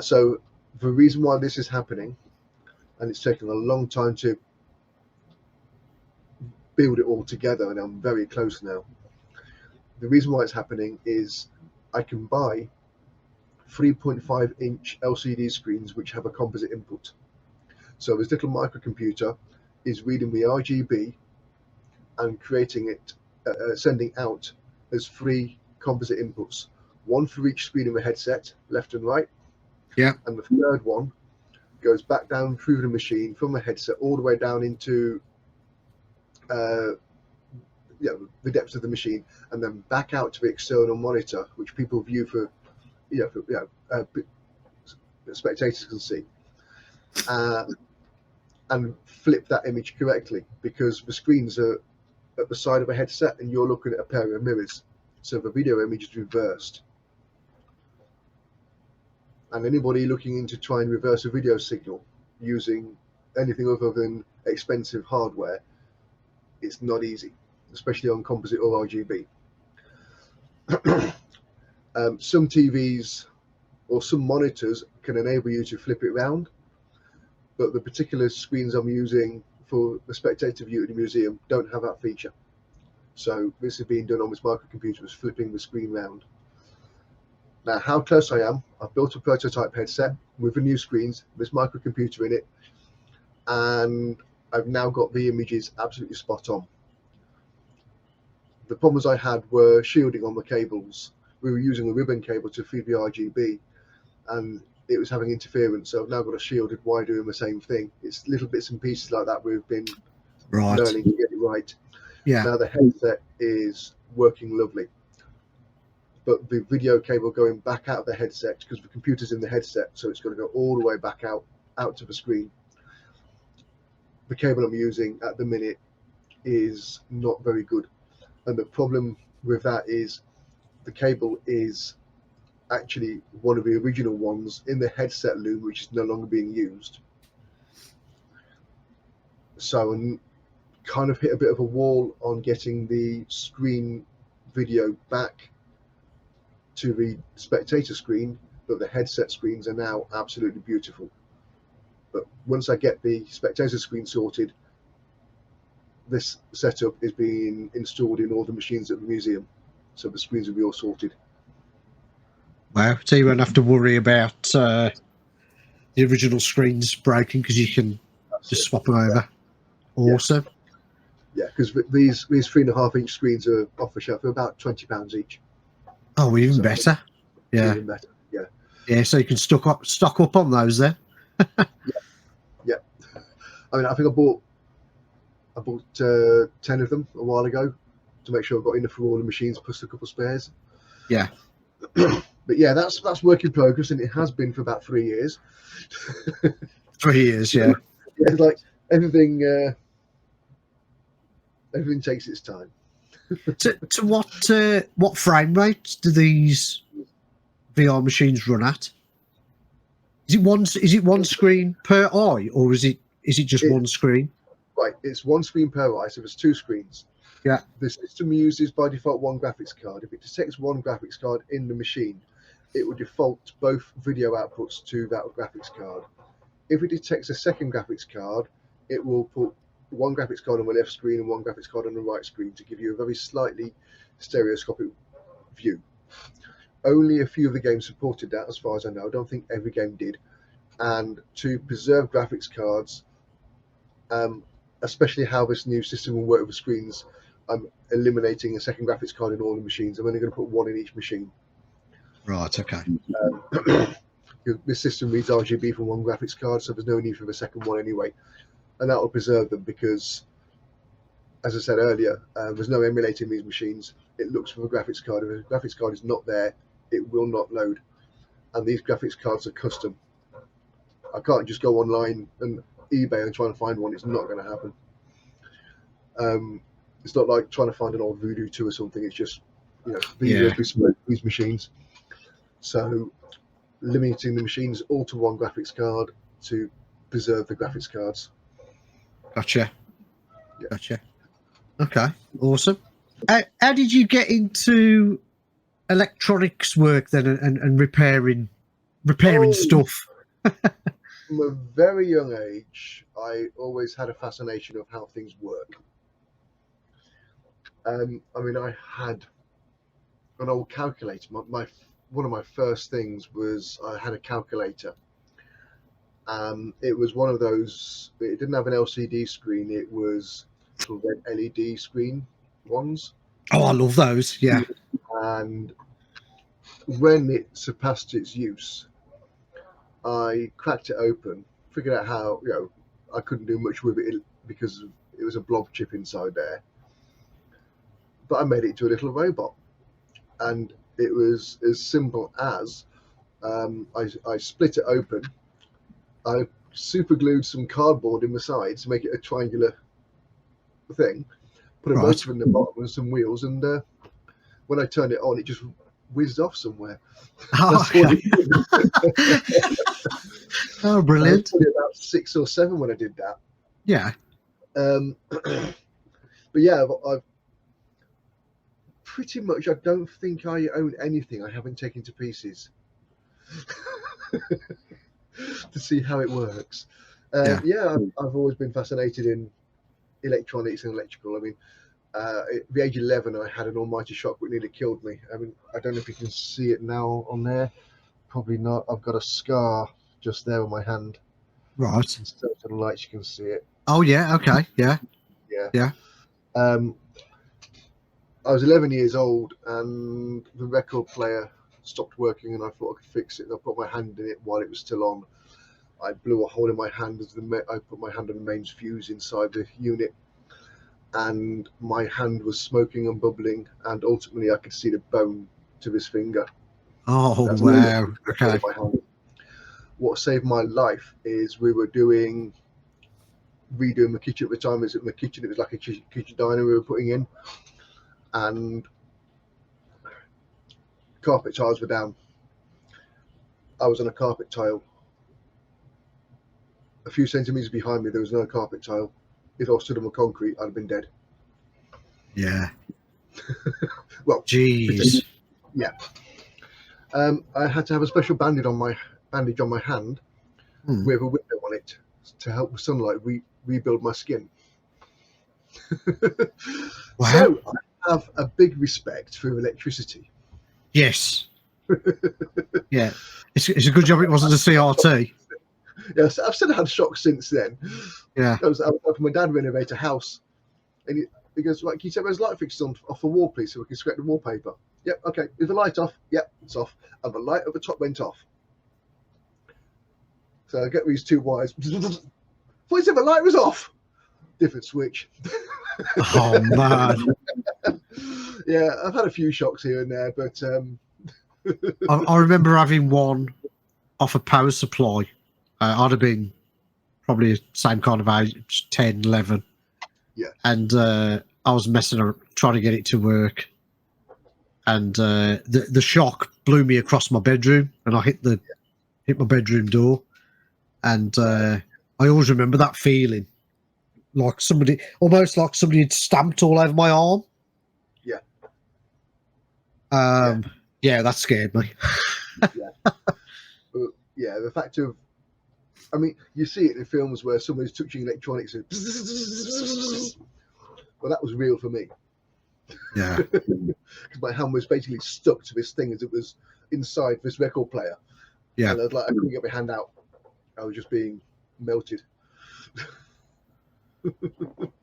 So the reason why this is happening, and it's taken a long time to build it all together, and I'm very close now. The reason why it's happening is I can buy 3.5-inch LCD screens which have a composite input. So this little microcomputer is reading the RGB and creating it, sending out as 3 composite inputs, one for each screen in the headset, left and right. Yeah. And the third one goes back down through the machine from the headset all the way down into the depths of the machine, and then back out to the external monitor, which people view for spectators can see, and flip that image correctly, because the screens are at the side of a headset, and you're looking at a pair of mirrors. So the video image is reversed. And anybody looking into trying to reverse a video signal using anything other than expensive hardware, it's not easy, especially on composite or RGB. Some TVs or some monitors can enable you to flip it around, but the particular screens I'm using for the spectator view at the museum don't have that feature. So this is being done on this microcomputer, is flipping the screen round. Now, how close I am, I've built a prototype headset with the new screens, this microcomputer in it, and I've now got the images absolutely spot on. The problems I had were shielding on the cables. We were using a ribbon cable to feed the RGB, and it was having interference. So I've now got a shielded wire doing the same thing. It's little bits and pieces like that we've been learning to get it right. Yeah. Now the headset is working lovely, but the video cable going back out of the headset, because the computer's in the headset, so it's got to go all the way back out to the screen. The cable I'm using at the minute is not very good, and the problem with that is the cable is actually one of the original ones in the headset loom, which is no longer being used. So I'm kind of hit a bit of a wall on getting the screen video back to the spectator screen, but the headset screens are now absolutely beautiful. But once I get the spectator screen sorted, this setup is being installed in all the machines at the museum, so the screens will be all sorted. Wow, so you won't have to worry about the original screens breaking, because you can just swap them over. Awesome. Yeah, because these 3.5-inch screens are off the shelf. They're about £20 each. Oh, even better. Yeah. Even better. Yeah. Yeah, so you can stock up on those then. Yeah. I mean, I think I bought 10 of them a while ago to make sure I've got enough for all the machines plus a couple of spares. Yeah. But yeah, that's work in progress, and it has been for about 3 years. 3 years, yeah. Yeah, it's like everything takes its time. To what frame rate do these VR machines run at? Is it one screen per eye, or is it just one screen? Right, it's one screen per eye, so there's 2 screens. Yeah. The system uses by default one graphics card. If it detects one graphics card in the machine, it will default both video outputs to that graphics card. If it detects a second graphics card, it will put one graphics card on the left screen and one graphics card on the right screen to give you a very slightly stereoscopic view. Only a few of the games supported that, as far as I know. I don't think every game did. And to preserve graphics cards, especially how this new system will work with screens, I'm eliminating a second graphics card in all the machines. I'm only going to put one in each machine. Right, okay. This system reads RGB from one graphics card, so there's no need for the second one anyway. And that will preserve them because, as I said earlier, there's no emulating these machines. It looks for the graphics card. If the graphics card is not there, it will not load. And these graphics cards are custom. I can't just go online and eBay and try and find one. It's not going to happen. It's not like trying to find an old Voodoo 2 or something. It's just, these machines. So limiting the machines all to one graphics card to preserve the graphics cards. Gotcha. Yeah. Gotcha. Okay, awesome. How did you get into electronics work then, and repairing stuff? From a very young age, I always had a fascination of how things work. I mean, I had an old calculator. One of my first things was I had a calculator. It was one of those. It didn't have an LCD screen. It was sort of an LED screen ones. Oh, I love those. Yeah. And when it surpassed its use, I cracked it open, figured out how I couldn't do much with it because it was a blob chip inside there. But I made it into a little robot, and it was as simple as I split it open. I super glued some cardboard in the sides to make it a triangular thing, put a Right. motor in the bottom and some wheels, and when I turned it on, it just whizzed off somewhere. Oh, That's all okay. it did. Oh, I was brilliant. probably about 6 or 7 when I did that. Yeah. But yeah, I've pretty much, I don't think I own anything I haven't taken to pieces to see how it works. Yeah. I've always been fascinated in electronics and electrical. I mean, at the age of 11, I had an almighty shock which nearly killed me. I mean, I don't know if you can see it now on there. Probably not. I've got a scar just there on my hand. Right. In certain lights, you can see it. Oh, yeah. Okay. Yeah. Yeah. Yeah. I was 11 years old, and the record player stopped working, and I thought I could fix it. And I put my hand in it while it was still on. I blew a hole in my hand as I put my hand on the mains fuse inside the unit, and my hand was smoking and bubbling, and ultimately I could see the bone to his finger. Oh, That's wow. Okay. my hand. What saved my life is we were redoing the kitchen at the time. It was like a kitchen diner we were putting in, and carpet tiles were down. I was on a carpet tile. A few centimeters behind me, there was no carpet tile. If I stood on the concrete, I'd have been dead. Yeah. Well, jeez. Yeah. I had to have a special bandage on my hand with a window on it to help with sunlight rebuild my skin. Wow. So I have a big respect for electricity. Yes. Yeah. It's a good job it wasn't a CRT. Yes, I've still had shocks since then. Yeah. I was helping my dad renovate a house, and he goes, "Like, can you take those light fixtures off the wall, please, so we can scrape the wallpaper?" Yep, okay. Is the light off? Yep, it's off. And the light at the top went off. So I get these 2 wires. Thought you said the light was off. Different switch. Oh, man. Yeah, I've had a few shocks here and there, but I remember having one off a power supply. I'd have been probably the same kind of age, 10, 11. Yeah. And I was messing around, trying to get it to work. And the shock blew me across my bedroom, and I hit my bedroom door. And I always remember that feeling, like almost like somebody had stamped all over my arm. Yeah. Yeah, that scared me. Yeah. But yeah, the fact of, I mean, you see it in films where somebody's touching electronics and well, that was real for me. Yeah. Because my hand was basically stuck to this thing as it was inside this record player. Yeah. And I was like, I couldn't get my hand out. I was just being melted.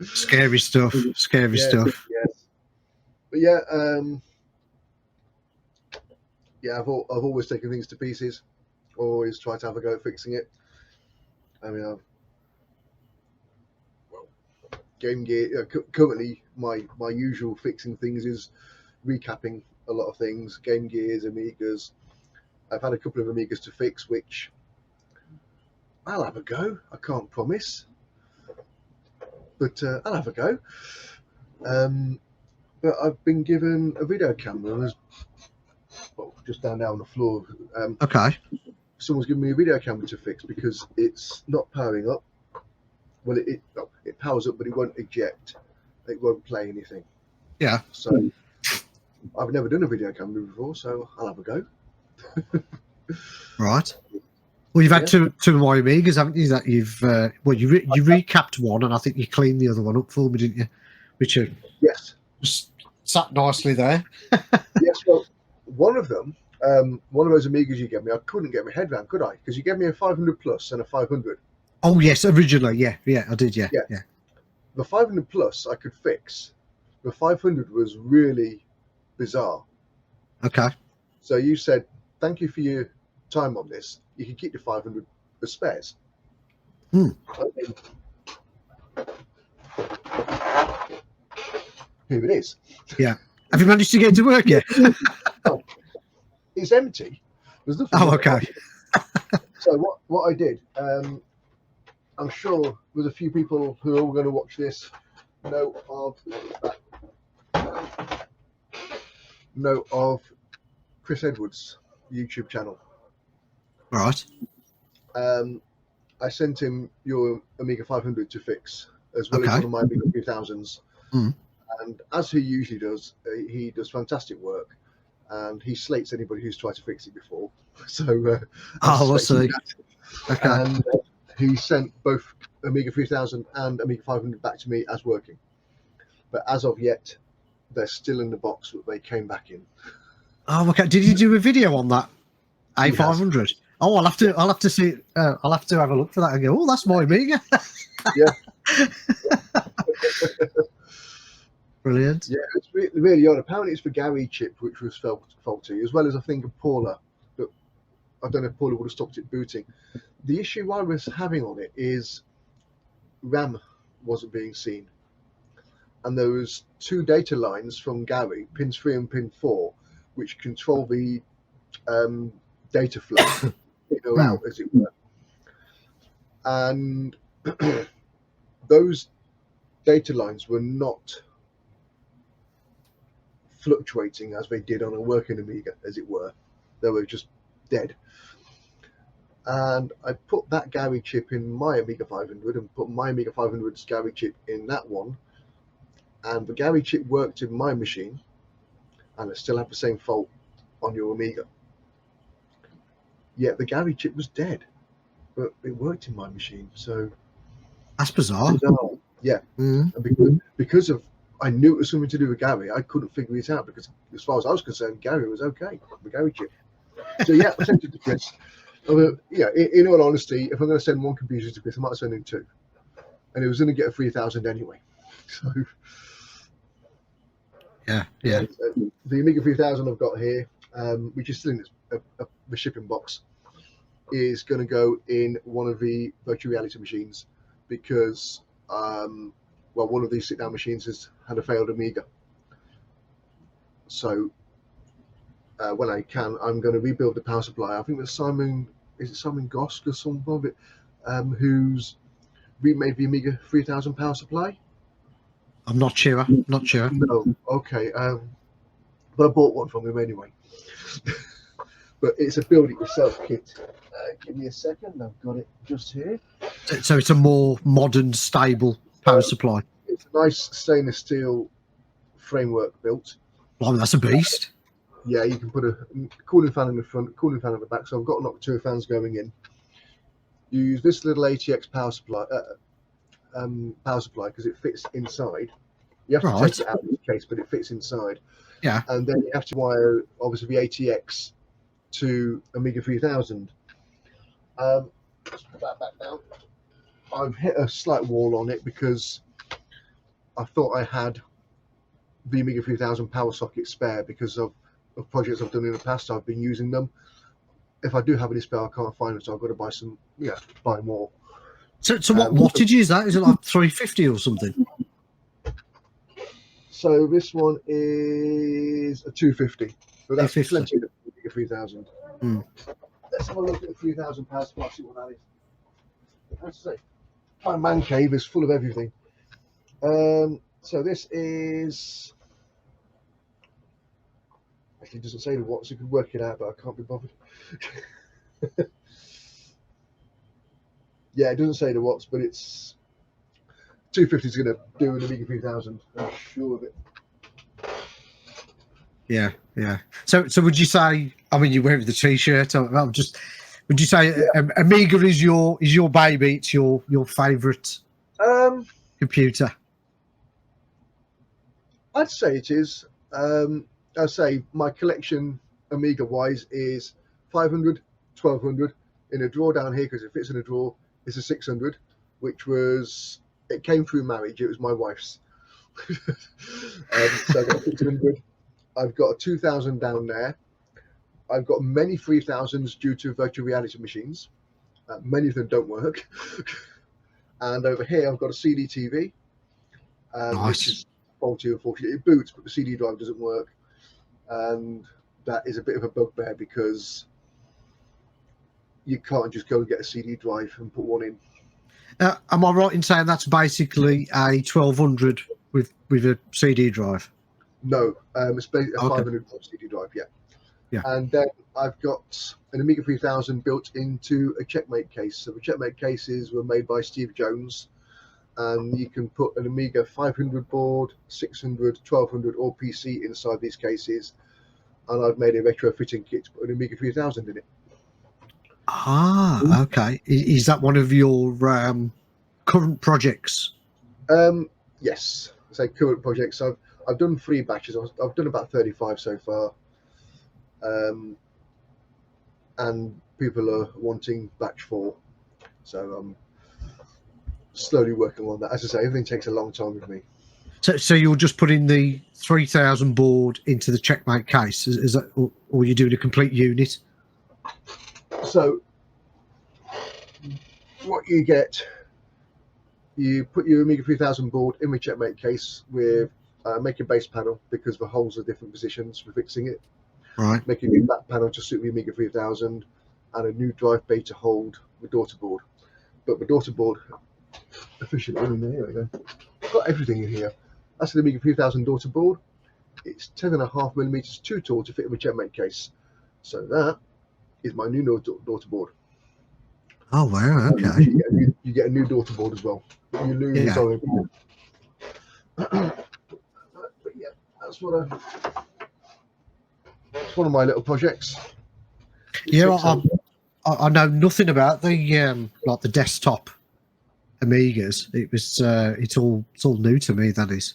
Scary stuff. Scary stuff. Yes. But yeah, I've always taken things to pieces. Always try to have a go at fixing it. I mean, Game Gear. Currently, my usual fixing things is recapping a lot of things. Game Gears, Amigas. I've had a couple of Amigas to fix, which I'll have a go. I can't promise, but I'll have a go. But I've been given a video camera. Just down there on the floor. Okay. Someone's given me a video camera to fix because it's not powering up. Well, it powers up, but it won't eject. It won't play anything. Yeah. So I've never done a video camera before, so I'll have a go. Right. Well, you've had two of my Amigas, haven't you? That you've you recapped one, and I think you cleaned the other one up for me, didn't you? Which yes, just sat nicely there. Yes. Well, one of them, one of those Amigas you gave me, I couldn't get my head around, could I? Because you gave me a 500 plus and a 500. Oh yes, originally, yeah, I did, yeah. The 500 plus I could fix. The 500 was really bizarre. Okay. So you said, "Thank you for your time on this. You can keep the 500 as spares." Here it is. Yeah. Have you managed to get it to work yet? Oh, it's empty. There's nothing. Oh, okay. So what I did, I'm sure there's a few people who are all going to watch this know of Chris Edwards' YouTube channel. Right. I sent him your Amiga 500 to fix, as well as Okay. one of my Amiga 2000s. Mm. And as he usually does, he does fantastic work, and he slates anybody who's tried to fix it before. So I see. Okay. And he sent both Amiga 3000 and Amiga 500 back to me as working. But as of yet, they're still in the box that they came back in. Oh, okay. Did you do a video on that A500? Oh, I'll have to see. I'll have to have a look for that and go, oh, that's my Amiga. Yeah. Brilliant. Yeah, it's really odd. Apparently, it's the Gary chip which was faulty, as well as I think a Paula. But I don't know if Paula would have stopped it booting. The issue I was having on it is RAM wasn't being seen, and there was two data lines from Gary, pins 3 and pin 4, which control the data flow in or out, as it were. And those data lines were not fluctuating as they did on a working Amiga, as it were. They were just dead. And I put that Gary chip in my Amiga 500 and put my Amiga 500's Gary chip in that one. And the Gary chip worked in my machine, and I still have the same fault on your Amiga. Yet the Gary chip was dead, but it worked in my machine. So that's bizarre. Yeah. Mm. And because of I knew it was something to do with Gary, I couldn't figure it out, because as far as I was concerned, Gary was okay, the Gary chip. So yeah, I sent it to Chris. Yeah, in all honesty, if I'm going to send one computer to Chris, I might send him two, and he was going to get a 3000 anyway. So yeah. The Amiga 3000 I've got here, which is still in the shipping box, is going to go in one of the virtual reality machines, because one of these sit-down machines has had a failed Amiga. So when I can, I'm going to rebuild the power supply. I think it's Simon Gosk or something of it, who's remade the Amiga 3000 power supply. I'm not sure. No, okay. But I bought one from him anyway. But it's a build it yourself kit. Give me a second. I've got it just here. So it's a more modern, stable power supply. It's a nice stainless steel framework built. Well, that's a beast. Yeah, you can put a cooling fan in the front, cooling fan at the back. So I've got Noctua fans going in. You use this little ATX power supply because it fits inside. You have to take it out of the case, but it fits inside. Yeah. And then you have to wire, obviously, the ATX to Amiga 3000. Let's put that back down. I've hit a slight wall on it because I thought I had the Amiga 3000 power socket spare because of projects I've done in the past. I've been using them. If I do have any spare, I can't find them, so I've got to buy more. So what wattage is that? Is it like 350 or something? So this one is a 250, but that's 250. plenty of the 3000. Mm. Let's have a look at the 3000 power supply, see what that is. As I say, my man cave is full of everything. So this is, actually it doesn't say the watts, you can work it out, but I can't be bothered. Yeah, it doesn't say the watts, but it's 250 is going to do an Amiga 3000. I'm sure of it. Yeah. So would you say? I mean, you wear the t-shirt. Would you say Amiga is your baby? It's your favourite computer? I'd say it is. I'd say my collection, Amiga-wise, is 500, 1200. In a drawer down here, because it fits in a drawer, is a 600, which was, it came through marriage. It was my wife's. So I've got a 600. I've got a 2000 down there. I've got many 3000s due to virtual reality machines. Many of them don't work. And over here, I've got a CD TV, Nice. which is faulty, unfortunately. It boots, but the CD drive doesn't work. And that is a bit of a bugbear because you can't just go and get a CD drive and put one in. Am I right in saying that's basically a 1200 with a CD drive? No, it's basically a Okay. 500 CD drive, yeah. Yeah. And then I've got an Amiga 3000 built into a Checkmate case. So the Checkmate cases were made by Steve Jones, and you can put an Amiga 500 board, 600, 1200, or PC inside these cases. And I've made a retrofitting kit to put an Amiga 3000 in it. Ah, okay. Is that one of your current projects? Yes, so current projects. I've done 3 batches. I've done about 35 so far, and people are wanting batch 4. So I'm slowly working on that. As I say, everything takes a long time with me. So you're just putting the 3000 board into the Checkmate case? Is that, or you're doing a complete unit? So what you get, you put your Amiga 3000 board in the Checkmate case with make a base panel because the holes are different positions for fixing it. Right. Make a new back panel to suit the Amiga 3000 and a new drive bay to hold the daughter board. But the daughter board, efficiently in there, here we go. I've got everything in here. That's an Amiga 3000 daughter board. It's 10.5 millimeters too tall to fit in the Checkmate case. So that is my new daughter board. Oh, wow. Okay. You get a new daughter board as well. You lose, Yeah. sorry. But yeah, that's one of my little projects. Yeah, I know nothing about the like the desktop Amigas. It's all new to me. That is.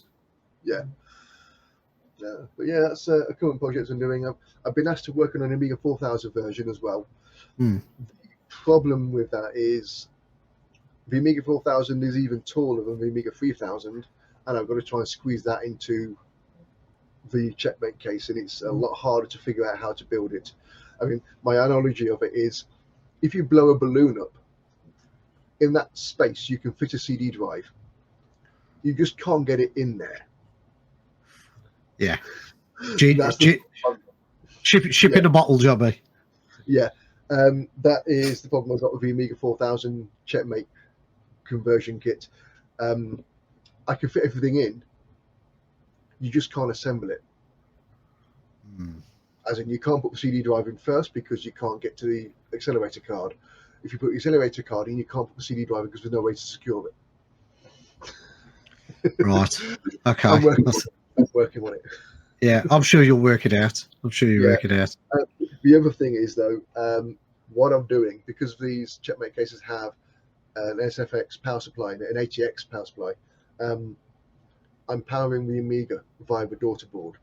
Yeah. But yeah, that's a current project I'm doing. I've been asked to work on an Amiga 4000 version as well. Hmm. The problem with that is the Amiga 4000 is even taller than the Amiga 3000, and I've got to try and squeeze that into the Checkmate case, and it's a lot harder to figure out how to build it. I mean, my analogy of it is if you blow a balloon up, in that space you can fit a CD drive. You just can't get it in there. Yeah. Ship in a bottle, Jobby. Yeah, that is the problem I've got with the Amiga 4000 Checkmate conversion kit. I can fit everything in. You just can't assemble it. As in, you can't put the CD drive in first because you can't get to the accelerator card. If you put the accelerator card in, you can't put the CD drive in because there's no way to secure it. Right. Okay. I'm working on it. Yeah, I'm sure you'll work it out. The other thing is, though, what I'm doing, because these Checkmate cases have an SFX power supply and an ATX power supply, I'm powering the Amiga via the daughter board.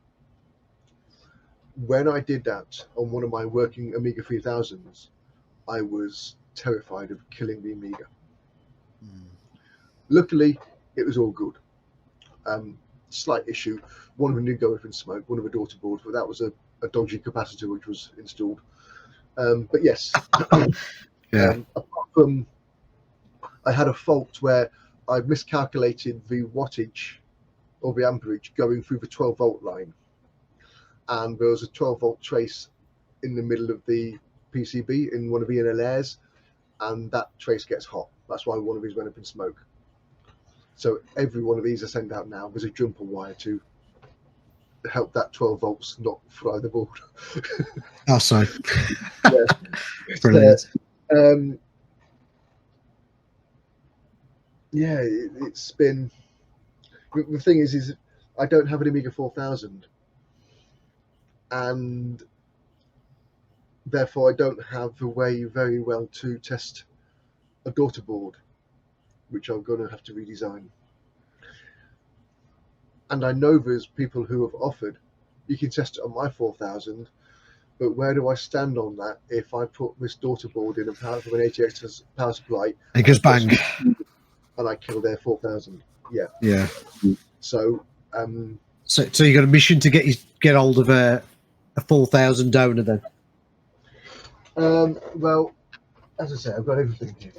When I did that on one of my working Amiga 3000s, I was terrified of killing the Amiga. Luckily, it was all good. Slight issue. One of them did go up in smoke, one of the daughter boards, but that was a dodgy capacitor which was installed. But yes, Yeah. apart from, I had a fault where I miscalculated the wattage or the amperage going through the 12-volt line, and there was a 12-volt trace in the middle of the PCB in one of the inner layers, and that trace gets hot. That's why one of these went up in smoke. So every one of these are sent out now. There's a jumper wire to help that 12 volts not fry the board. I'll say. Yeah. Brilliant. Yeah, it's been. The thing is I don't have an Amiga 4000, and therefore I don't have the way very well to test a daughter board, which I'm going to have to redesign. And I know there's people who have offered, you can test it on my 4000, but where do I stand on that if I put this daughter board in a power from an ATX power supply? It goes bang. And I kill their 4000. Yeah. Yeah. So you got a mission to get hold of a 4000 donor then. Well, as I say, I've got everything here.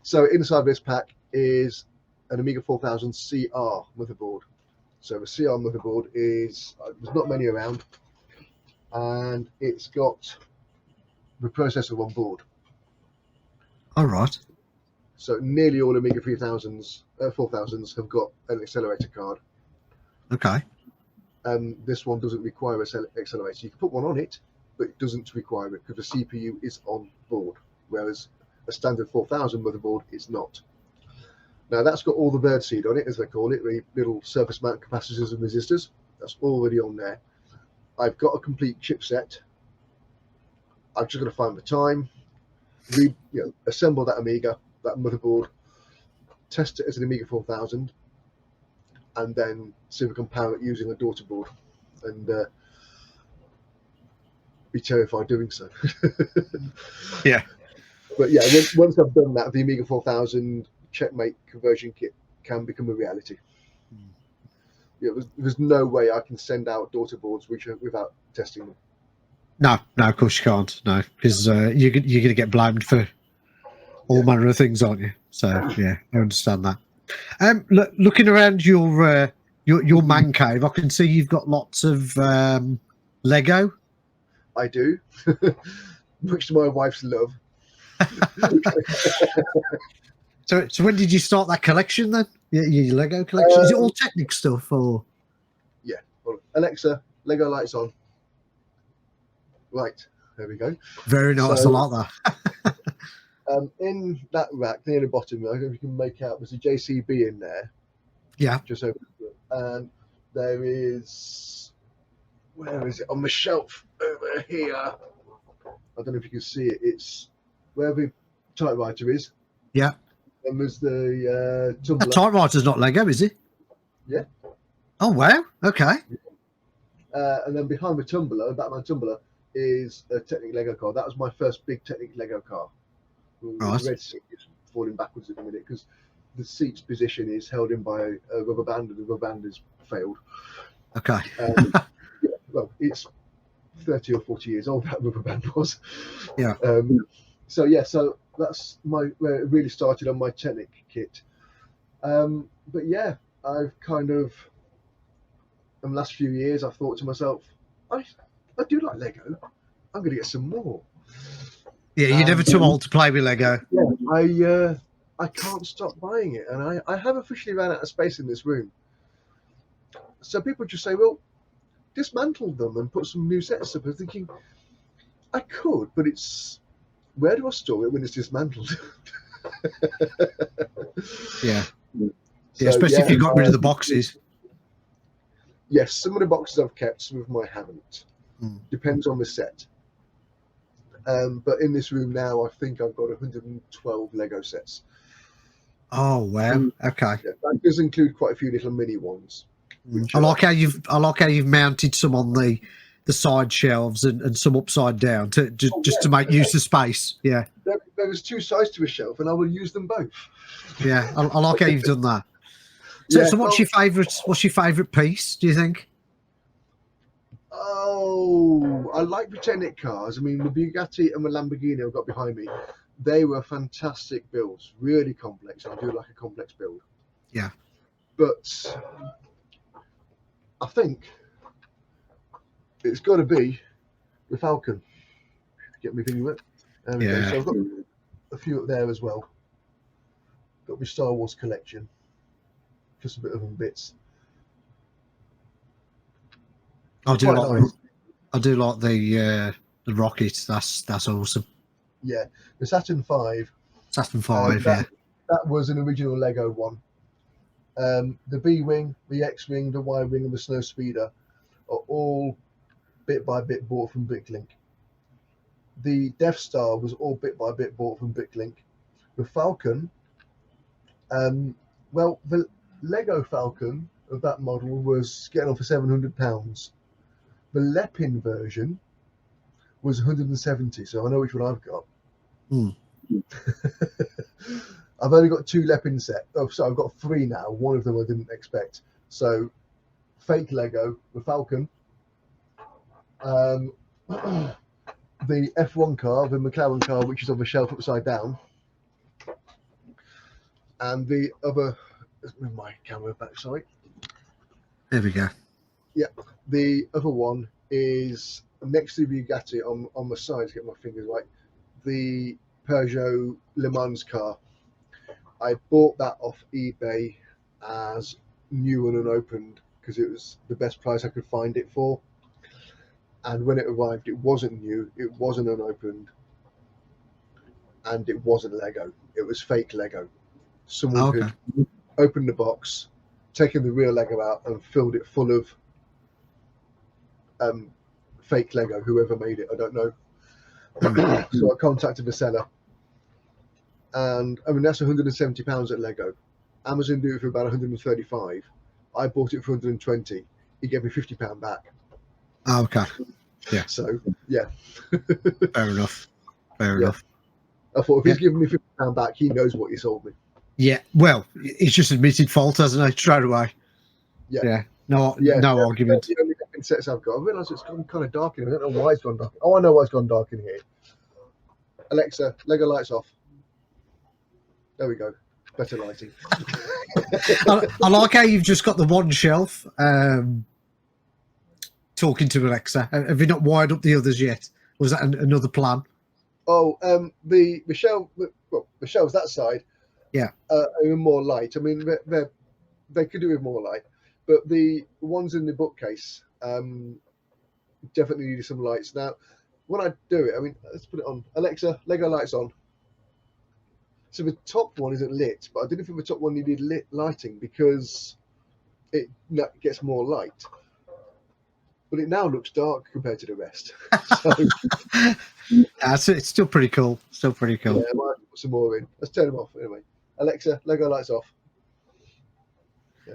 So inside this pack is an Amiga 4000 CR motherboard. So the CR motherboard is, there's not many around, and it's got the processor on board. All right. So nearly all Amiga 4000s have got an accelerator card. Okay. This one doesn't require an accelerator. You can put one on it, but it doesn't require it because the CPU is on board, whereas a standard 4000 motherboard is not. Now that's got all the birdseed on it, as they call it, the little surface mount capacitors and resistors. That's already on there. I've got a complete chipset. I've just got to find the time, assemble that Amiga, that motherboard, test it as an Amiga 4000, and then see if we can power it using a daughter board, and be terrified doing so. Yeah. But yeah, once I've done that, the Amiga 4000 Checkmate conversion kit can become a reality. There's no way I can send out daughter boards without testing them. No, of course you can't. No, because you're going to get blamed for all manner of things, aren't you? So yeah, I understand that. Looking around your man cave, I can see you've got lots of Lego. I do, much to my wife's love. So when did you start that collection then? Your Lego collection? Is it all Technic stuff or? Yeah. Well, Alexa, Lego lights on. Right, there we go. Very nice. So, I like that. In that rack near the bottom, I don't know if you can make out, there's a JCB in there. Yeah. Just over, and there is, where is it? On the shelf over here. I don't know if you can see it. It's where the typewriter is. Yeah. And there's the tumbler. A typewriter's not Lego, is it? Yeah. Oh wow. Okay. And then behind the tumbler, Batman tumbler, is a Technic Lego car. That was my first big Technic Lego car. Right. The red seat is falling backwards at the minute because the seat's position is held in by a rubber band, and the rubber band has failed. Okay. Well, it's 30 or 40 years old, that rubber band was. Yeah. So that's where it really started on my Technic kit. But yeah, I've kind of, in the last few years, I've thought to myself, I do like Lego. I'm going to get some more. Yeah, you're never too old to play with Lego. Yeah, I can't stop buying it, and I have officially ran out of space in this room. So people just say, well, dismantle them and put some new sets up. I'm thinking, I could, but where do I store it when it's dismantled? Yeah. So, especially if you got rid of the boxes. Yes, some of the boxes I've kept, some of them I haven't. Depends on the set. But in this room now, I think I've got 112 Lego sets. Oh wow! Okay. Yeah, that does include quite a few little mini ones. I like how you've mounted some on the side shelves and some upside down just to make use of space. Yeah. There is two sides to a shelf, and I will use them both. Yeah, I like how you've done that. So what's your favourite piece? Do you think? Oh, I like the Technic cars. I mean, the Bugatti and the Lamborghini I've got behind me, they were fantastic builds, really complex. I do like a complex build. Yeah. But I think it's got to be the Falcon. Get me thinking of it. There we go. So I've got a few up there as well. Got my Star Wars collection. Just a bit of them bits. I do like the rocket. That's awesome. Yeah, the Saturn V. Saturn V, that was an original Lego one. The B-wing, the X-wing, the Y-wing, and the Snow Speeder are all bit by bit bought from Bricklink. The Death Star was all bit by bit bought from Bricklink. The Falcon, well, the Lego Falcon of that model was getting on for £700. The Lepin version was 170, so I know which one I've got. I've only got 2 Lepin sets. Oh, so I've got 3 now. One of them I didn't expect. So, fake Lego, the Falcon, the F1 car, the McLaren car, which is on the shelf upside down, and the other. Let's move my camera back. Sorry. There we go. Yeah, the other one is next to the Bugatti on the side, to get my fingers right. The Peugeot Le Mans car. I bought that off eBay as new and unopened because it was the best price I could find it for. And when it arrived, it wasn't new, it wasn't unopened, and it wasn't Lego. It was fake Lego. Someone Okay. had opened the box, taken the real Lego out, and filled it full of fake Lego. Whoever made it, I don't know. So I contacted the seller, and I mean that's £170 at Lego. Amazon do it for about 135. I bought it for 120. He gave me £50 back. Okay. Yeah. So yeah. Fair enough. Fair enough. I thought if he's giving me £50 back, he knows what he sold me. Yeah. Well, he's just admitted fault, hasn't he? Straight away. Yeah. Yeah. No argument. The only sets I've got. I realise it's gone kind of dark in here. I don't know why it's gone dark. Oh, I know why it's gone dark in here. Alexa, Lego lights off. There we go. Better lighting. I like how you've just got the one shelf talking to Alexa. Have you not wired up the others yet? Was that another plan? Oh, the shelf. Well, the shelves that side. Yeah. Are more light. I mean, they could do with more light, but the ones in the bookcase definitely needed some lights. Now, when I do it, I mean, let's put it on. Alexa, Lego lights on. So the top one isn't lit, but I didn't think the top one needed lit lighting because it gets more light. But it now looks dark compared to the rest. So It's still pretty cool. Still pretty cool. yeah, I might put some more in. Let's turn them off anyway. Alexa, Lego lights off.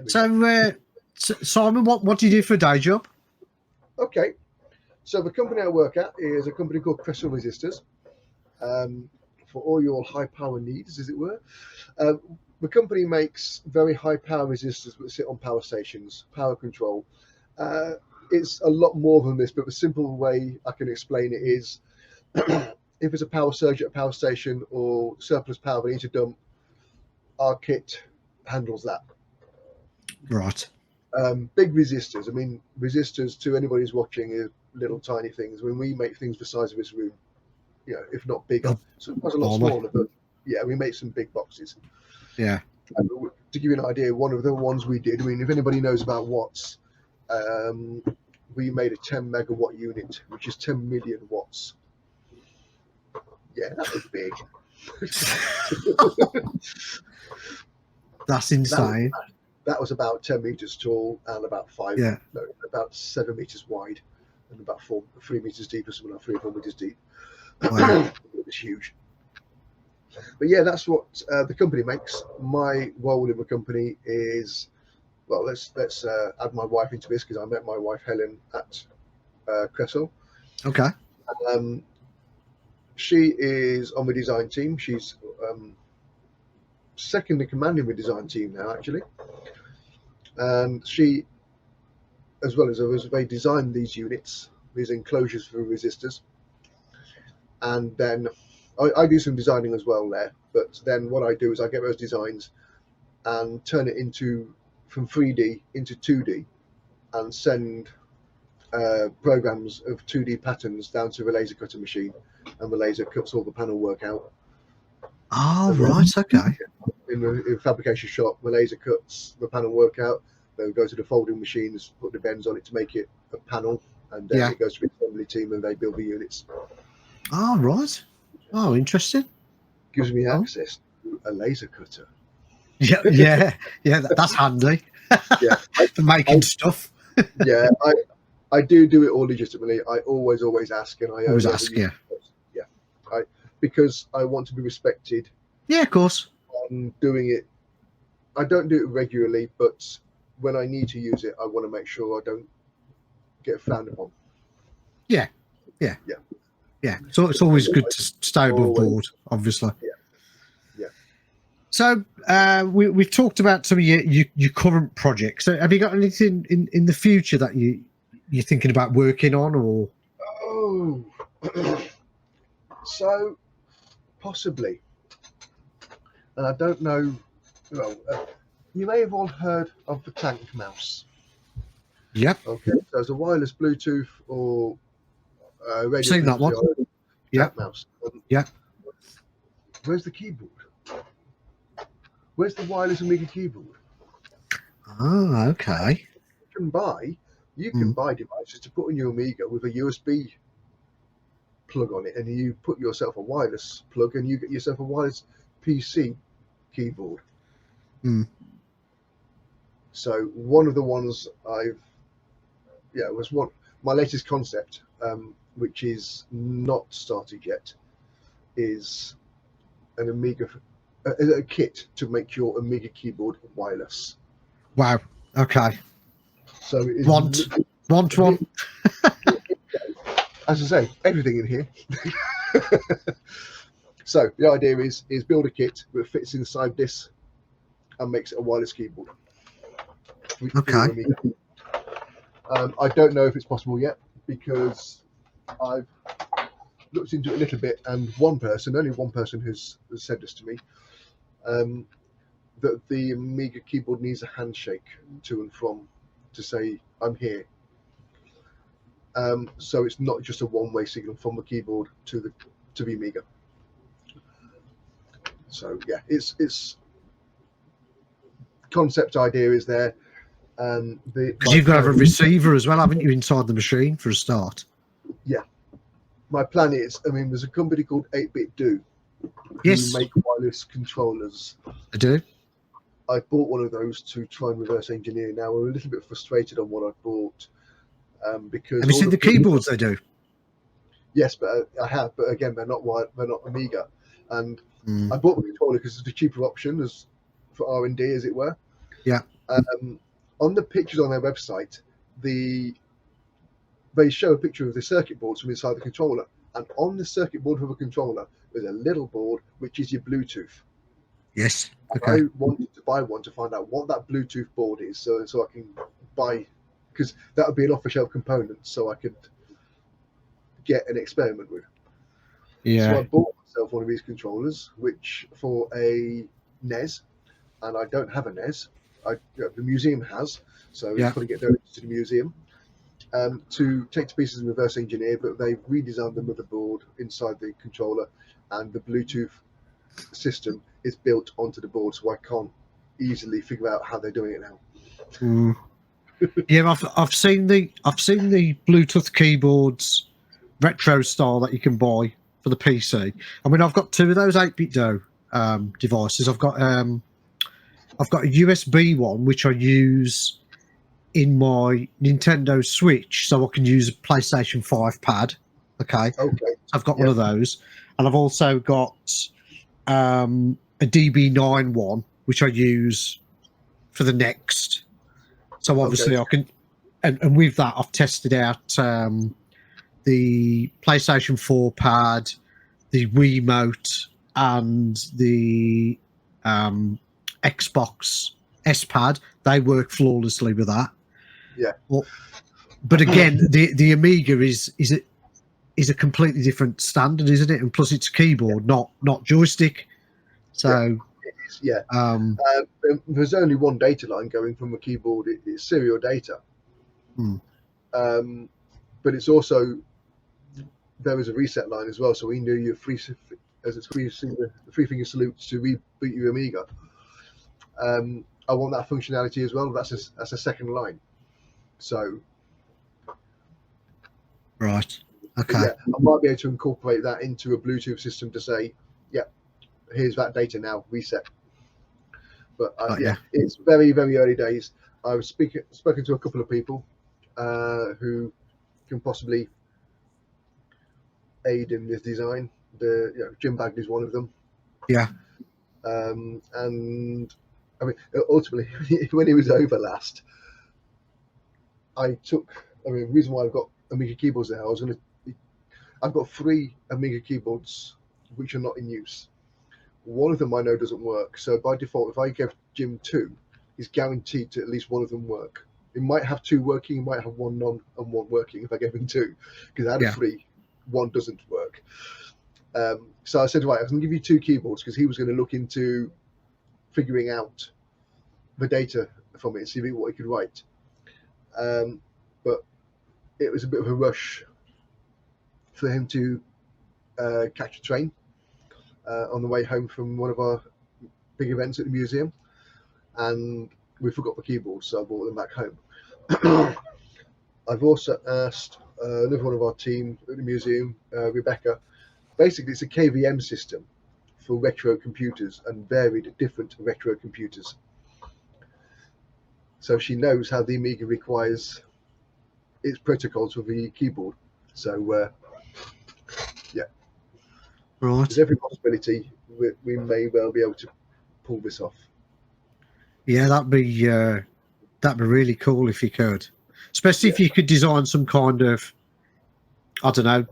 So, Simon, what do you do for a day job? Okay, so the company I work at is a company called Cressel Resistors. For all your high power needs, as it were. The company makes very high power resistors that sit on power stations, power control. It's a lot more than this, but the simple way I can explain it is if it's a power surge at a power station or surplus power they need to dump, our kit handles that. Right. Big resistors. I mean, resistors to anybody who's watching are little tiny things. When we make things the size of this room, you know, if not bigger, so it was a lot smaller, but yeah, we make some big boxes. Yeah. And to give you an idea, one of the ones we did, I mean, if anybody knows about watts, we made a 10 megawatt unit, which is 10 million watts. Yeah, that was big. That's insane. That was about 10 meters tall and about about 7 meters wide and about 3 meters deep or something like 3 or 4 meters deep. Wow. It was huge. But yeah, that's what the company makes. My role in the company is, well, let's add my wife into this because I met my wife Helen at Cressel. Okay. She is on the design team. She's second in command in the design team now, actually. And she, as well as others, they designed these units, these enclosures for resistors. And then I do some designing as well there, but then what I do is I get those designs and turn it from 3D into 2D and send programs of 2D patterns down to the laser cutter machine, and the laser cuts all the panel work out. Oh, right, okay. In the fabrication shop, the laser cuts the panel work out, they'll go to the folding machines, put the bends on it to make it a panel, and then it goes to the assembly team and they build the units. Oh, right. Oh, interesting. Gives me access to a laser cutter. Yeah, that's handy. Yeah, for making stuff. Yeah, I do it all legitimately. I always ask, and I always ask. Yeah, because I want to be respected. Yeah, of course. I'm doing it. I don't do it regularly, but when I need to use it, I want to make sure I don't get frowned upon. Yeah. So it's always good to stay above board, obviously. Yeah. So we've talked about some of your current projects. So have you got anything in the future that you're thinking about working on, or? Oh, so possibly, and I don't know. Well, you may have all heard of the Tank Mouse. Yep. Okay, so it's a wireless Bluetooth or radio. Seen that one? Tank Mouse. Yeah. Where's the keyboard? Where's the wireless Amiga keyboard? Ah, okay. You can buy devices to put on your Amiga with a USB plug on it, and you put yourself a wireless plug, and you get yourself a wireless PC keyboard. Hmm. So one of the ones was my latest concept, which is not started yet, is an Amiga a kit to make your Amiga keyboard wireless. Wow. Okay. So it is Want one. As I say, everything in here. So the idea is build a kit that fits inside this and makes it a wireless keyboard. Okay. I don't know if it's possible yet because I've looked into it a little bit, and only one person has said this to me, that the Amiga keyboard needs a handshake to and from to say I'm here. So it's not just a one-way signal from the keyboard to the Amiga. So yeah, it's concept idea is there. Because you've got to have a receiver as well, haven't you, inside the machine for a start? Yeah. My plan is, there's a company called 8-Bit Do who Yes. make wireless controllers. I do. I bought one of those to try and reverse engineer. Now we're a little bit frustrated on what I bought because. Have you seen the keyboards they do? Yes, but I have. But again, they're not Amiga, and I bought the controller because it's the cheaper option as for R&D, as it were. Yeah. On the pictures on their website, they show a picture of the circuit boards from inside the controller, and on the circuit board of the controller there's a little board which is your Bluetooth. Yes. Okay. I wanted to buy one to find out what that Bluetooth board is, so I can buy, because that would be an off-the-shelf component, so I could get an experiment with. Yeah. So I bought myself one of these controllers, which for a NES, and I don't have a NES. The museum has, so it's got to get donated to the museum. To take to pieces and reverse engineer, but they've redesigned the motherboard inside the controller, and the Bluetooth system is built onto the board, so I can't easily figure out how they're doing it now. Yeah, I've seen the Bluetooth keyboards retro style that you can buy for the PC. I've got two of those 8-Bit Do devices. I've got a USB one which I use in my Nintendo Switch, so I can use a PlayStation 5 pad. Okay. So I've got one of those, and I've also got a DB9 one which I use for the Next. So obviously I can, and with that I've tested out the PlayStation 4 pad, the Wiimote, and the Xbox S pad. They work flawlessly with that. Yeah. But again, the Amiga is a completely different standard, isn't it? And plus, it's keyboard, not joystick. So there's only one data line going from a keyboard. It's serial data. But it's also, there was a reset line as well, so we knew your three finger salute to reboot your Amiga. I want that functionality as well. That's a second line. So right, okay. Yeah, I might be able to incorporate that into a Bluetooth system to say, yeah, here's that data now, reset. But it's very, very early days. I was spoken to a couple of people who can possibly aid in this design. Jim Bagley's one of them. Yeah. And ultimately, when he was over last, the reason why I've got Amiga keyboards now, I've got 3 Amiga keyboards which are not in use. One of them I know doesn't work, so by default, if I give Jim 2, he's guaranteed to at least one of them work. It might have 2 working, it might have 1 none and 1 working if I give him 2, because out of 3, 1 doesn't work. So I said, right, I can give you 2 keyboards, because he was going to look into figuring out the data from it and see what he could write. But it was a bit of a rush for him to catch a train. on the way home from one of our big events at the museum, and we forgot the keyboards, so I brought them back home. I've also asked another one of our team at the museum, Rebecca. Basically, it's a KVM system for retro computers and varied different retro computers. So she knows how the Amiga requires its protocols for the keyboard. So, yeah. Right. There's every possibility we may well be able to pull this off. Yeah, that'd be really cool if you could, especially if you could design some kind of, I don't know,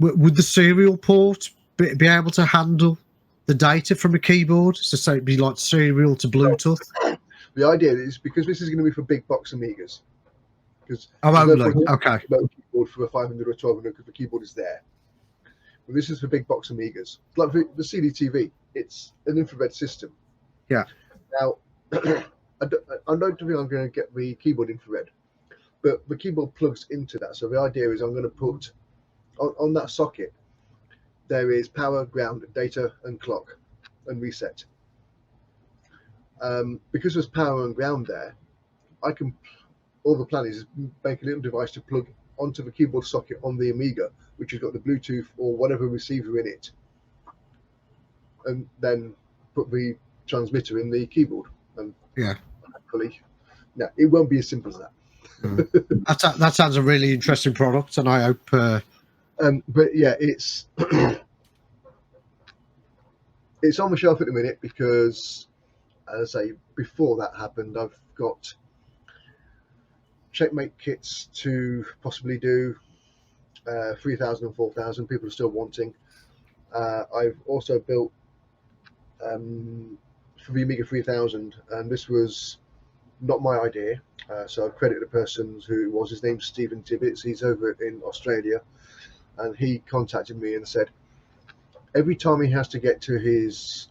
would the serial port be able to handle the data from a keyboard? So it'd be like serial to Bluetooth. The idea is, because this is going to be for big box Amigas, because only okay, keyboard for a 500 or 1200 because the keyboard is there. But this is for big box Amigas, like the CDTV. It's an infrared system. Yeah. Now, I don't think I'm going to get the keyboard infrared, but the keyboard plugs into that. So the idea is I'm going to put on that socket. There is power, ground, data, and clock, and reset. Because there's power and ground there, I can. All the plan is make a little device to plug onto the keyboard socket on the Amiga, which has got the Bluetooth or whatever receiver in it, and then put the transmitter in the keyboard. And yeah, hopefully, no, it won't be as simple as that. That sounds a really interesting product, and I hope. But yeah, it's it's on the shelf at the minute because, as I say, before that happened, I've got Checkmate kits to possibly do 3,000 and 4,000. People are still wanting. I've also built for the Amiga 3000, and this was not my idea. So I credit the person who was. His name's Stephen Tibbets. He's over in Australia, and he contacted me and said, every time he has to get to his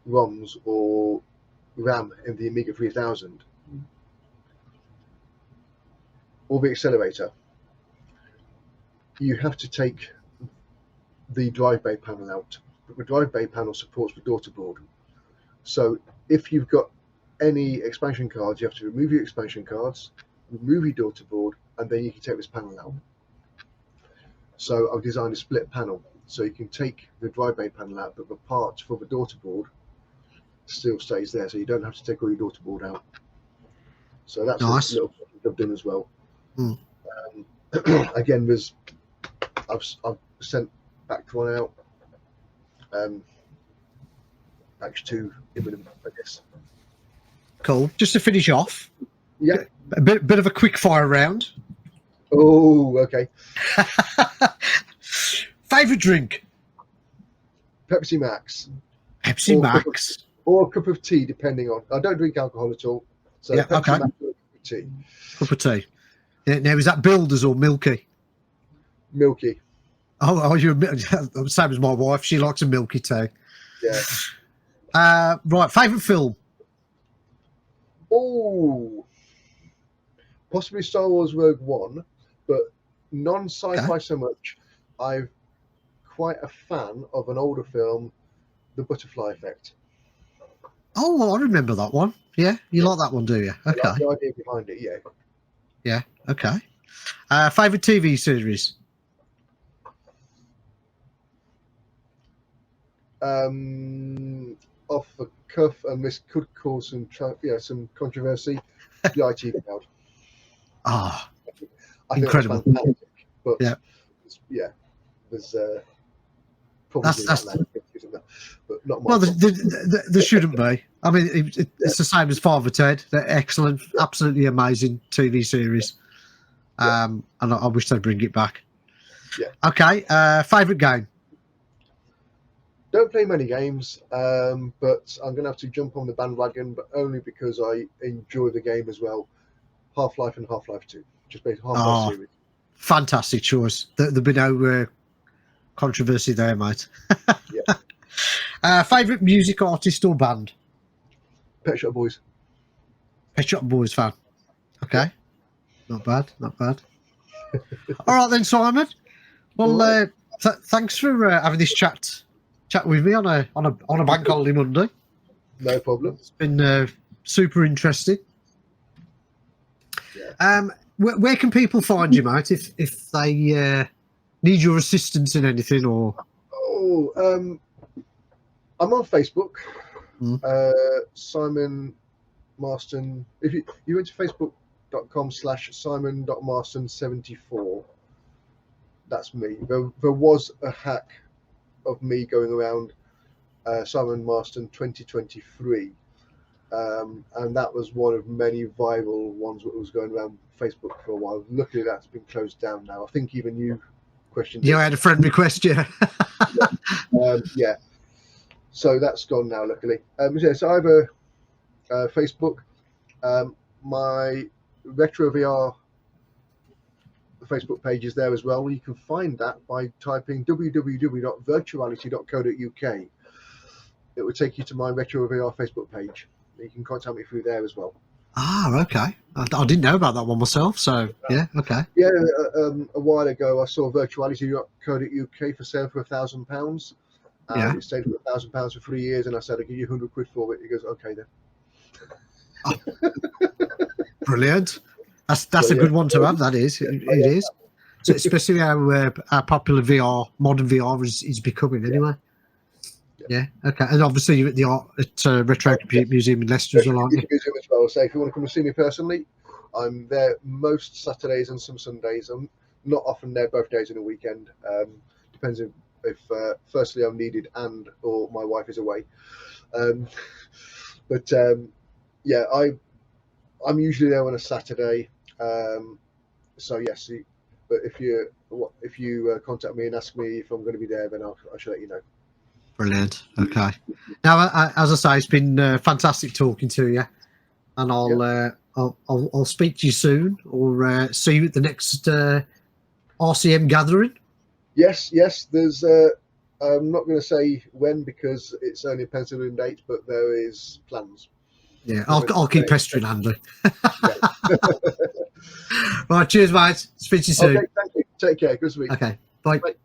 ROMs or RAM in the Amiga 3000 or the accelerator, you have to take the drive bay panel out. But the drive bay panel supports the daughter board. So if you've got any expansion cards, you have to remove your expansion cards, remove your daughter board, and then you can take this panel out. So I've designed a split panel, so you can take the drive bay panel out, but the part for the daughter board still stays there, so you don't have to take all your daughter board out. So that's nice. a little project I've done as well. Mm. Again, I've sent back one out. Batch 2 imminent, I guess. Cool. Just to finish off, yeah, a bit of a quick fire round. Oh, okay. Favorite drink? Pepsi Max. Pepsi Max. Or a cup of tea, depending on. I don't drink alcohol at all. So yeah, Pepsi okay. Max or a cup of tea. Cup of tea. Now, is that Builders or Milky? Milky. Oh, you're same as my wife. She likes a milky tea. Yeah. Right. Favorite film? Oh, possibly Star Wars Rogue One, but non-sci-fi so much. I'm quite a fan of an older film, The Butterfly Effect. Oh, I remember that one. Yeah, you like that one, do you? Okay. I like the idea behind it, yeah. Yeah, okay. Favorite TV series? Off the cuff, and this could cause some controversy. The IT Crowd. Ah, I think incredible. that's fantastic, but yeah, there's probably that's but not my. Well, there shouldn't be. I mean, it's the same as Father Ted. They're excellent, absolutely amazing TV series. And I wish they'd bring it back. Yeah. Okay. Favorite game? Don't play many games, but I'm going to have to jump on the bandwagon, but only because I enjoy the game as well. Half-Life and Half-Life 2. Just based Half-Life series. Fantastic choice. There'll be no controversy there, mate. Yeah. Favorite music artist or band? Pet Shop Boys. Pet Shop Boys fan. Okay. Not bad. Not bad. All right then, Simon. Well, thanks for having this chat chat with me on a bank holiday Monday. No problem. It's been super interesting. Yeah. Where can people find you, mate, if they need your assistance in anything or? I'm on Facebook. Mm. Simon Marston. If you went to facebook.com/simon.marston74, that's me. There was a hack of me going around Simon Marston 2023, and that was one of many viral ones that was going around Facebook for a while. Luckily, that's been closed down now. I think even you questioned it. Yeah, I had a friend request, yeah. Yeah. So that's gone now, luckily. So I have a Facebook. My Retro VR Facebook page is there as well. You can find that by typing www.virtuality.co.uk. It will take you to my Retro VR Facebook page. You can contact me through there as well. Ah, okay. I didn't know about that one myself, so yeah, okay. Yeah, a while ago I saw virtuality.co.uk for sale for £1,000. Yeah. It stayed for £1,000 for 3 years, and I said I'll give you £100 for it. He goes, okay then. Oh, brilliant. That's a good one to have. That is. It is. So especially how popular modern VR is becoming anyway. Yeah. Okay. And obviously you're at the Retro Compute Museum in Leicester as well, aren't you? Museum as well. So if you want to come and see me personally, I'm there most Saturdays and some Sundays. I'm not often there both days in a weekend. Depends if firstly I'm needed and or my wife is away. Yeah, I'm usually there on a Saturday. So yes, but if you contact me and ask me if I'm going to be there, then I shall let you know. Brilliant. Okay. Now, as I say, it's been fantastic talking to you, and I'll speak to you soon, or see you at the next RCM gathering. Yes. There's. I'm not going to say when because it's only a penciled in date, but there is plans. Yeah, I'll keep pestering Andy. Right, cheers, mate. Speak to you soon. Okay, thank you. Take care. Good to meet you. Okay, bye. Bye.